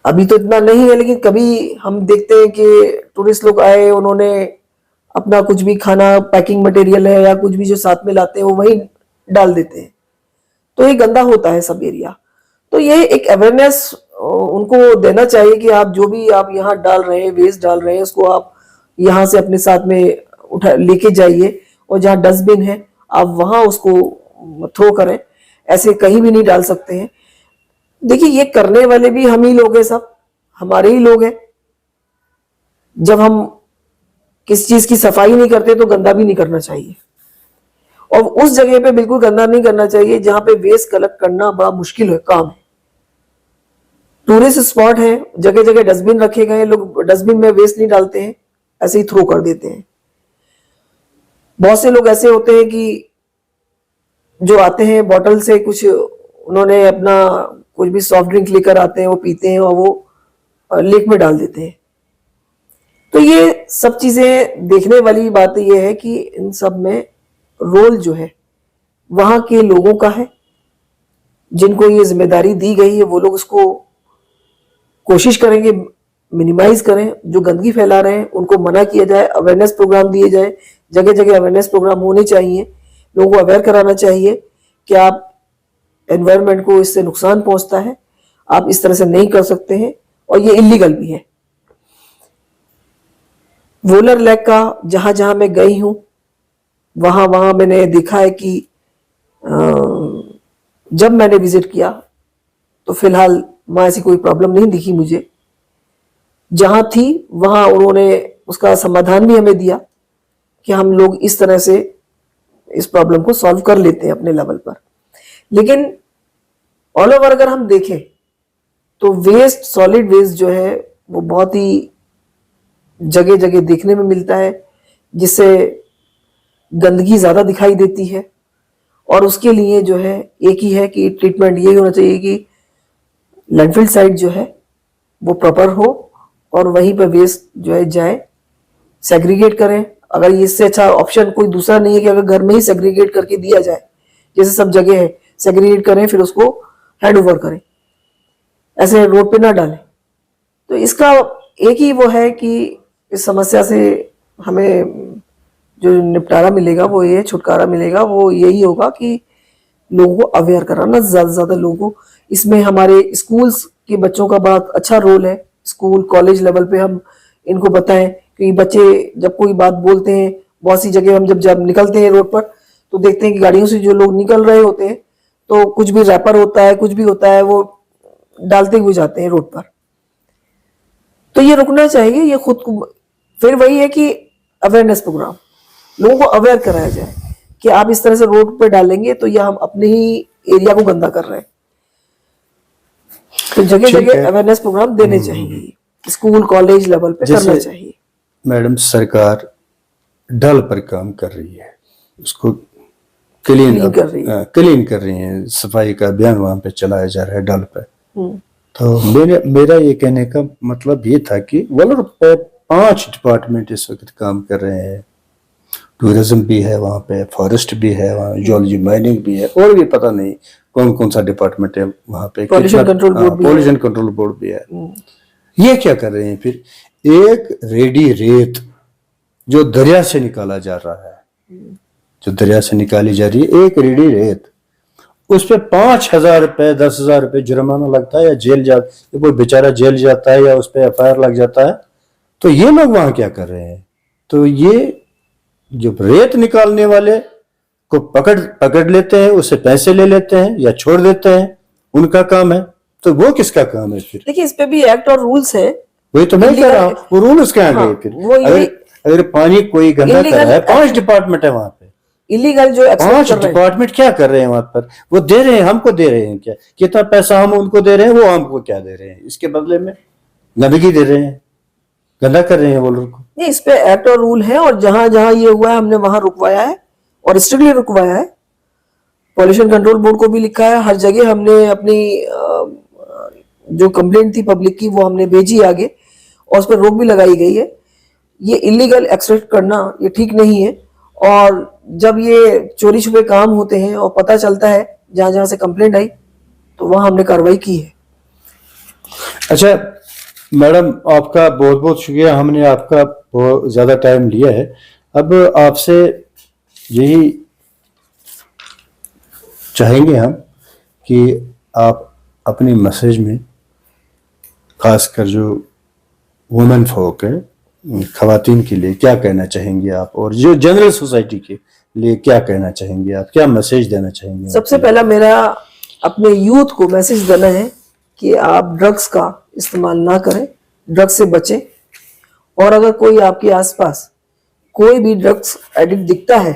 Speaker 1: अभी तो इतना नहीं है, लेकिन कभी हम देखते हैं कि टूरिस्ट लोग आए, उन्होंने अपना कुछ भी खाना, पैकिंग मटेरियल है या कुछ भी जो साथ में लाते हैं वो वहीं डाल देते हैं, तो ये गंदा होता है सब एरिया। तो ये एक अवेयरनेस उनको देना चाहिए कि आप जो भी आप यहाँ डाल रहे हैं, वेस्ट डाल रहे हैं, उसको आप यहाँ से अपने साथ में उठा लेके जाइए, और जहाँ डस्टबिन है आप वहाँ उसको थ्रो करें, ऐसे कहीं भी नहीं डाल सकते हैं। देखिए, ये करने वाले भी हम ही लोग हैं, सब हमारे ही लोग हैं। जब हम किसी चीज की सफाई नहीं करते तो गंदा भी नहीं करना चाहिए, और उस जगह पे बिल्कुल गंदा नहीं करना चाहिए जहां पे वेस्ट कलेक्ट करना बड़ा मुश्किल है काम है। टूरिस्ट स्पॉट है, जगह जगह डस्टबिन रखे गए, लोग डस्टबिन में वेस्ट नहीं डालते हैं, ऐसे ही थ्रो कर देते हैं। बहुत से लोग ऐसे होते हैं कि जो आते हैं बॉटल से कुछ, उन्होंने अपना कुछ भी सॉफ्ट ड्रिंक लेकर आते हैं, वो पीते हैं और वो लेक में डाल देते हैं। तो ये सब चीजें देखने वाली बात ये है कि इन सब में रोल जो है वहां के लोगों का है, जिनको ये जिम्मेदारी दी गई है, वो लोग उसको कोशिश करेंगे मिनिमाइज करें। जो गंदगी फैला रहे हैं उनको मना किया जाए, अवेयरनेस प्रोग्राम दिए जाए, जगह जगह अवेयरनेस प्रोग्राम होने चाहिए, लोगों को अवेयर कराना चाहिए कि आप एनवायरनमेंट को इससे नुकसान पहुंचता है, आप इस तरह से नहीं कर सकते हैं, और ये इलीगल भी है। वोलर लेक का जहां जहां मैं गई हूं, वहां वहां मैंने देखा है कि जब मैंने विजिट किया तो फिलहाल वहां ऐसी कोई प्रॉब्लम नहीं दिखी मुझे। जहां थी वहां उन्होंने उसका समाधान भी हमें दिया कि हम लोग इस तरह से इस प्रॉब्लम को सॉल्व कर लेते हैं अपने लेवल पर। लेकिन ऑल ओवर अगर हम देखें तो वेस्ट, सॉलिड वेस्ट जो है वो बहुत ही जगह जगह देखने में मिलता है, जिससे गंदगी ज्यादा दिखाई देती है, और उसके लिए जो है एक ही है कि ट्रीटमेंट यही होना चाहिए कि लैंडफिल साइट जो है वो प्रॉपर हो, और वहीं पर वेस्ट जो है जाए, सेग्रीगेट करें। अगर इससे अच्छा ऑप्शन कोई दूसरा नहीं है कि अगर घर में ही सेग्रीगेट करके दिया जाए, जैसे सब जगह है, सेग्रीगेट करें फिर उसको हैंड ओवर करें, ऐसे रोड पे ना डालें। तो इसका एक ही वो है कि इस समस्या से हमें जो निपटारा मिलेगा, वो ये छुटकारा मिलेगा, वो यही होगा कि लोगों को अवेयर कराना, ज्यादा से ज्यादा लोगों को। इसमें हमारे स्कूल्स के बच्चों का बड़ा अच्छा रोल है। स्कूल कॉलेज लेवल पे हम इनको बताएं कि बच्चे जब कोई बात बोलते हैं, बहुत सी जगह हम जब निकलते हैं रोड पर तो देखते हैं कि गाड़ियों से जो लोग निकल रहे होते हैं तो कुछ भी रैपर होता है, कुछ भी होता है, वो डालते हुए जाते हैं रोड पर। तो ये रुकना चाहिए। ये खुद को, फिर वही है कि अवेयरनेस प्रोग्राम, लोगों को अवेयर कराया जाए कि आप इस तरह से रोड पे डालेंगे तो यह हम अपने ही एरिया को गंदा कर रहे हैं। तो जगह जगह अवेयरनेस प्रोग्राम देने चाहिए, स्कूल कॉलेज लेवल पे करना चाहिए।
Speaker 2: मैडम, सरकार डल पर काम कर रही है, उसको क्लीन कर रही है, सफाई का अभियान वहां पे चलाया जा रहा है डल पे। तो मेरा ये कहने का मतलब ये था कि वॉलर पे 5 डिपार्टमेंट इस वक्त काम कर रहे हैं। टूरिज्म भी है वहाँ पे, फॉरेस्ट भी है वहाँ, जियोलॉजी माइनिंग भी है, और भी पता नहीं कौन कौन सा डिपार्टमेंट है वहाँ पे,
Speaker 1: पॉल्यूशन
Speaker 2: कंट्रोल बोर्ड भी है। ये क्या कर रहे हैं फिर, एक रेडी रेत जो दरिया से निकाला जा रहा है, जो दरिया से निकाली जा रही है, एक रेडी रेत, उस पे 5,000 रुपए 10,000 रुपए जुर्माना लगता है, या जेल जाता, वो बेचारा जेल जाता है, या उस पे FIR लग जाता है। तो ये लोग वहां क्या कर रहे हैं? तो ये जो रेत निकालने वाले को पकड़ लेते हैं, उससे पैसे ले लेते हैं या छोड़ देते हैं, उनका काम है। तो वो किसका काम है फिर?
Speaker 1: देखिए, इस पे भी एक्ट और रूल्स है।
Speaker 2: वही तो मैं कह रहा हूँ, वो रूल्स क्या गए फिर? अगर पानी कोई गंदा कर रहा है, 5 डिपार्टमेंट है वहां पे,
Speaker 1: इलीगल जो एक्सपोर्ट
Speaker 2: 5
Speaker 1: कर रहे हैं,
Speaker 2: डिपार्टमेंट क्या कर रहे हैं वहां पर? वो दे रहे हैं, हमको दे रहे हैं क्या? कितना पैसा हम उनको दे रहे हैं, वो हमको क्या दे रहे हैं? इसके बदले में गंदगी दे रहे हैं, गंदा कर रहे हैं वो लोग को।
Speaker 1: नहीं, इस पे एक्ट और रूल है, और जहां जहां ये हुआ है हमने वहां रुकवाया है और स्ट्रिक्टली रुकवाया है। पॉल्यूशन कंट्रोल बोर्ड को भी लिखा है, हर जगह हमने अपनी जो कंप्लेंट थी पब्लिक की वो हमने भेजी आगे, और उस पर रोक भी लगाई गई है। ये इलीगल एक्सट्रैक्ट करना ये ठीक नहीं है, और जब ये चोरी छुपे काम होते हैं और पता चलता है जहां जहां से कंप्लेंट आई, तो वहां हमने कार्रवाई की है।
Speaker 2: अच्छा मैडम, आपका बहुत बहुत शुक्रिया, हमने आपका बहुत ज़्यादा टाइम लिया है। अब आपसे यही चाहेंगे हम कि आप अपनी मैसेज में खासकर जो वुमेन फोक है, खवातीन के लिए क्या कहना चाहेंगे आप, और जो जनरल सोसाइटी के लिए क्या कहना चाहेंगे आप, क्या मैसेज देना चाहेंगे?
Speaker 1: सबसे पहला मेरा अपने यूथ को मैसेज देना है कि आप ड्रग्स का इस्तेमाल ना करें, ड्रग्स से बचें, और अगर कोई आपके आसपास कोई भी ड्रग्स एडिक्ट दिखता है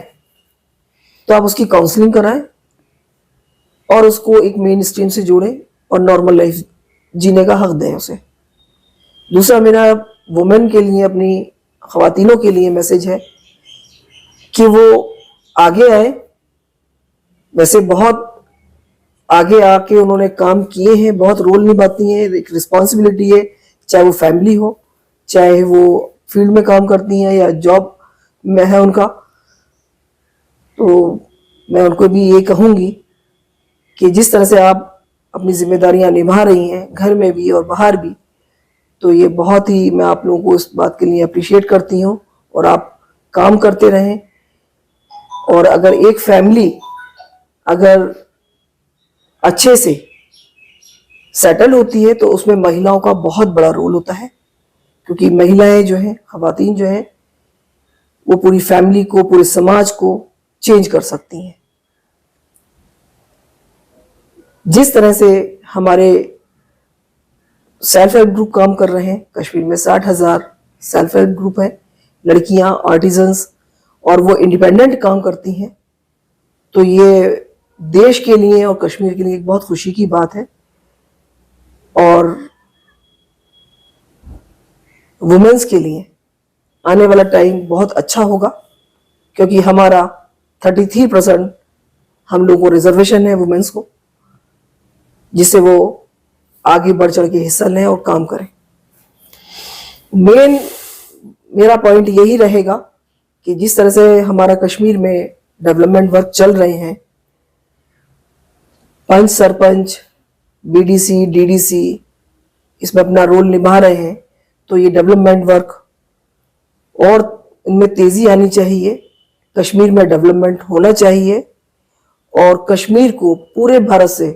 Speaker 1: तो आप उसकी काउंसलिंग कराएं और उसको एक मेन स्ट्रीम से जोड़ें और नॉर्मल लाइफ जीने का हक दें उसे। दूसरा मेरा वुमेन के लिए, अपनी खवातीनों के लिए मैसेज है कि वो आगे आए। वैसे बहुत आगे आके उन्होंने काम किए हैं, बहुत रोल निभाती हैं, एक रिस्पॉन्सिबिलिटी है, चाहे वो फैमिली हो, चाहे वो फील्ड में काम करती हैं या जॉब में है उनका। तो मैं उनको भी ये कहूँगी कि जिस तरह से आप अपनी जिम्मेदारियां निभा रही हैं घर में भी और बाहर भी, तो ये बहुत ही, मैं आप लोगों को इस बात के लिए अप्रिशिएट करती हूँ, और आप काम करते रहें। और अगर एक फैमिली अगर अच्छे से सेटल होती है तो उसमें महिलाओं का बहुत बड़ा रोल होता है, क्योंकि महिलाएं जो हैं, खवातीन जो हैं, वो पूरी फैमिली को, पूरे समाज को चेंज कर सकती हैं। जिस तरह से हमारे सेल्फ हेल्प ग्रुप काम कर रहे हैं, कश्मीर में 60,000 सेल्फ हेल्प ग्रुप है, लड़कियां आर्टिजन्स, और वो इंडिपेंडेंट काम करती हैं, तो ये देश के लिए और कश्मीर के लिए एक बहुत खुशी की बात है। और वुमेन्स के लिए आने वाला टाइम बहुत अच्छा होगा, क्योंकि हमारा 33% हम लोगों को रिजर्वेशन है वुमेन्स को, जिससे वो आगे बढ़ चढ़ के हिस्सा लें और काम करें। मेरा पॉइंट यही रहेगा कि जिस तरह से हमारा कश्मीर में डेवलपमेंट वर्क चल रहे हैं, पंच, सरपंच, बीडीसी, डीडीसी इसमें अपना रोल निभा रहे हैं, तो ये डेवलपमेंट वर्क और इनमें तेजी आनी चाहिए। कश्मीर में डेवलपमेंट होना चाहिए, और कश्मीर को पूरे भारत से,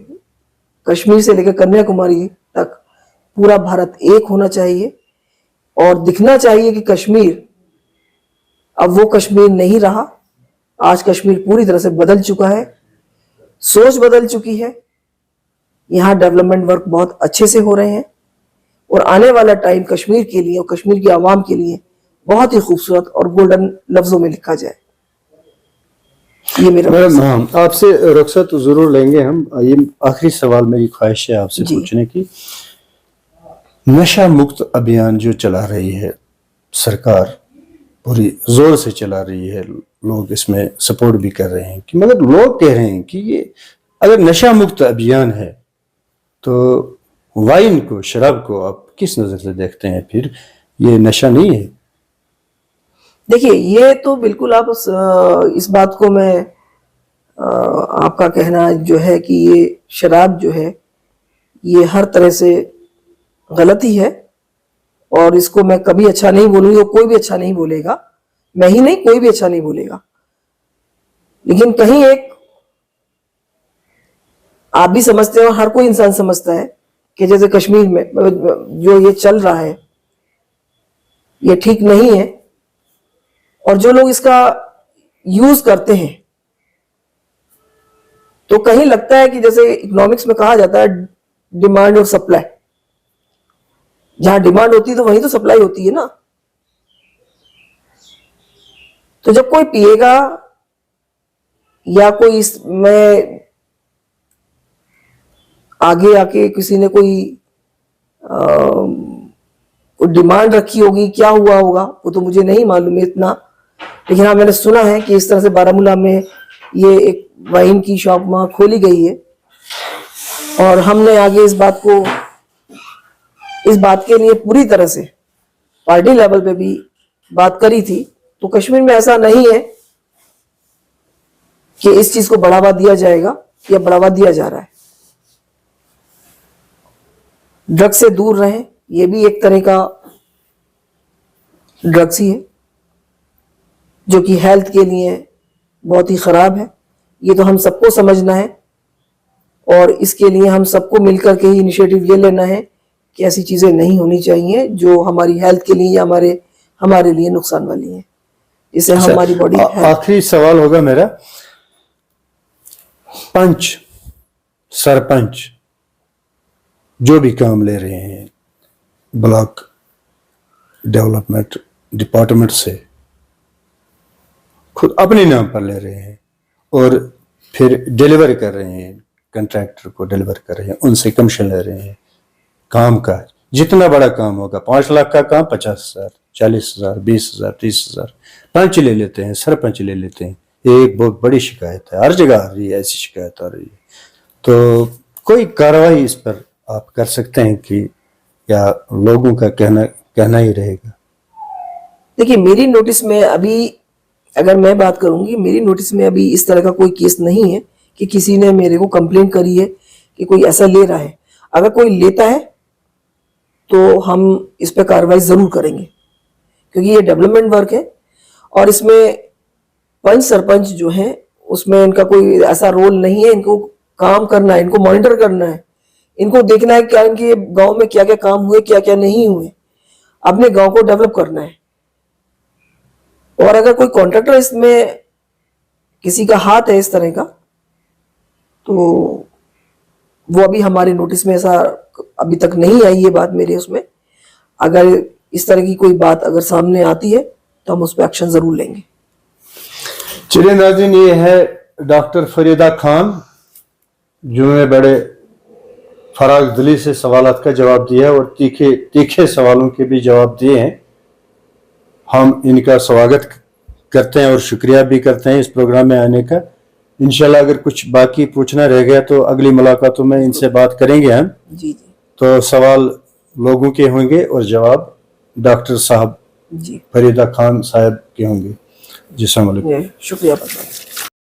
Speaker 1: कश्मीर से लेकर कन्याकुमारी तक पूरा भारत एक होना चाहिए, और दिखना चाहिए कि कश्मीर अब वो कश्मीर नहीं रहा। आज कश्मीर पूरी तरह से बदल चुका है, सोच बदल चुकी है, यहाँ डेवलपमेंट वर्क बहुत अच्छे से हो रहे हैं, और आने वाला टाइम कश्मीर के लिए और कश्मीर की आवाम के लिए बहुत ही खूबसूरत और गोल्डन लफ्जों में लिखा जाए। ये मेरा
Speaker 2: मैडम, हाँ, आपसे रुखसत जरूर लेंगे हम। ये आखिरी सवाल मेरी ख्वाहिश है आपसे पूछने की। नशा मुक्त अभियान जो चला रही है सरकार, पूरी जोर से चला रही है, लोग इसमें सपोर्ट भी कर रहे हैं, कि मगर लोग कह रहे हैं कि ये अगर नशा मुक्त अभियान है तो वाइन को, शराब को आप किस नजर से देखते हैं? फिर ये नशा नहीं है?
Speaker 1: देखिए, ये तो बिल्कुल आप इस बात को मैं आपका कहना जो है कि ये शराब जो है ये हर तरह से गलत ही है, और इसको मैं कभी अच्छा नहीं बोलूंगी, और कोई भी अच्छा नहीं बोलेगा, मैं ही नहीं, कोई भी अच्छा नहीं बोलेगा। लेकिन कहीं एक आप भी समझते हो, हर कोई इंसान समझता है कि जैसे कश्मीर में जो ये चल रहा है ये ठीक नहीं है, और जो लोग इसका यूज करते हैं, तो कहीं लगता है कि जैसे इकोनॉमिक्स में कहा जाता है डिमांड और सप्लाई, जहां डिमांड होती है तो वहीं तो सप्लाई होती है ना। तो जब कोई पिएगा या कोई इसमें आगे आके किसी ने कोई डिमांड रखी होगी, क्या हुआ होगा वो तो मुझे नहीं मालूम है इतना, लेकिन हाँ मैंने सुना है कि इस तरह से बारामूला में ये एक वाइन की शॉप वहां खोली गई है। और हमने आगे इस बात के लिए पूरी तरह से पार्टी लेवल पे भी बात करी थी। तो कश्मीर में ऐसा नहीं है कि इस चीज को बढ़ावा दिया जाएगा या बढ़ावा दिया जा रहा है। ड्रग्स से दूर रहें, ये भी एक तरह का ड्रग्स ही है जो कि हेल्थ के लिए बहुत ही खराब है। ये तो हम सबको समझना है और इसके लिए हम सबको मिलकर के ही इनिशिएटिव ये लेना है कि ऐसी चीजें नहीं होनी चाहिए जो हमारी हेल्थ के लिए या हमारे लिए नुकसान वाली है, जिससे हमारी बॉडी।
Speaker 2: आखिरी सवाल होगा मेरा, पंच सरपंच जो भी काम ले रहे हैं ब्लॉक डेवलपमेंट डिपार्टमेंट से, खुद अपने नाम पर ले रहे हैं और फिर डिलीवर कर रहे हैं, कंट्रैक्टर को डिलीवर कर रहे हैं, उनसे कमीशन ले रहे हैं। काम का जितना बड़ा काम होगा, 5 लाख का काम 50,000, 40,000, 20,000, 30,000 पंच ले लेते हैं, सरपंच ले लेते हैं। ये एक बहुत बड़ी शिकायत है, हर जगह आ रही है, ऐसी शिकायत आ रही है। तो कोई कार्रवाई इस पर आप कर सकते हैं कि या लोगों का कहना ही रहेगा?
Speaker 1: देखिए, मेरी नोटिस में अभी, अगर मैं बात करूंगी, मेरी नोटिस में अभी इस तरह का कोई केस नहीं है कि किसी ने मेरे को कंप्लेंट करी है कि कोई ऐसा ले रहा है। अगर कोई लेता है तो हम इस पर कार्रवाई जरूर करेंगे, क्योंकि ये डेवलपमेंट वर्क है और इसमें पंच सरपंच जो है उसमें इनका कोई ऐसा रोल नहीं है। इनको काम करना है, इनको मॉनिटर करना है, इनको देखना है क्या इनके गांव में क्या क्या काम हुए, क्या क्या नहीं हुए, अपने गांव को डेवलप करना है। और अगर कोई कॉन्ट्रैक्टर इसमें किसी का हाथ है इस तरह का, तो वो अभी हमारे नोटिस में ऐसा अभी तक नहीं आई ये बात मेरे उसमें। अगर इस तरह की कोई बात अगर सामने आती है तो हम उस पर एक्शन जरूर लेंगे।
Speaker 2: चलिए नाज़रीन, ये है डॉक्टर फरीदा खान जिन्होंने बड़े फराग दिली से सवालात का जवाब दिया और तीखे सवालों के भी जवाब दिए हैं। हम इनका स्वागत करते हैं और शुक्रिया भी करते हैं इस प्रोग्राम में आने का। इंशाल्लाह अगर कुछ बाकी पूछना रह गया तो अगली मुलाकातों में इनसे बात करेंगे हम।
Speaker 1: जी।
Speaker 2: तो सवाल लोगों के होंगे और जवाब डॉक्टर साहब
Speaker 1: जी
Speaker 2: फरीदा खान साहब के होंगे। जी, अस्सलाम वालेकुम।
Speaker 1: शुक्रिया।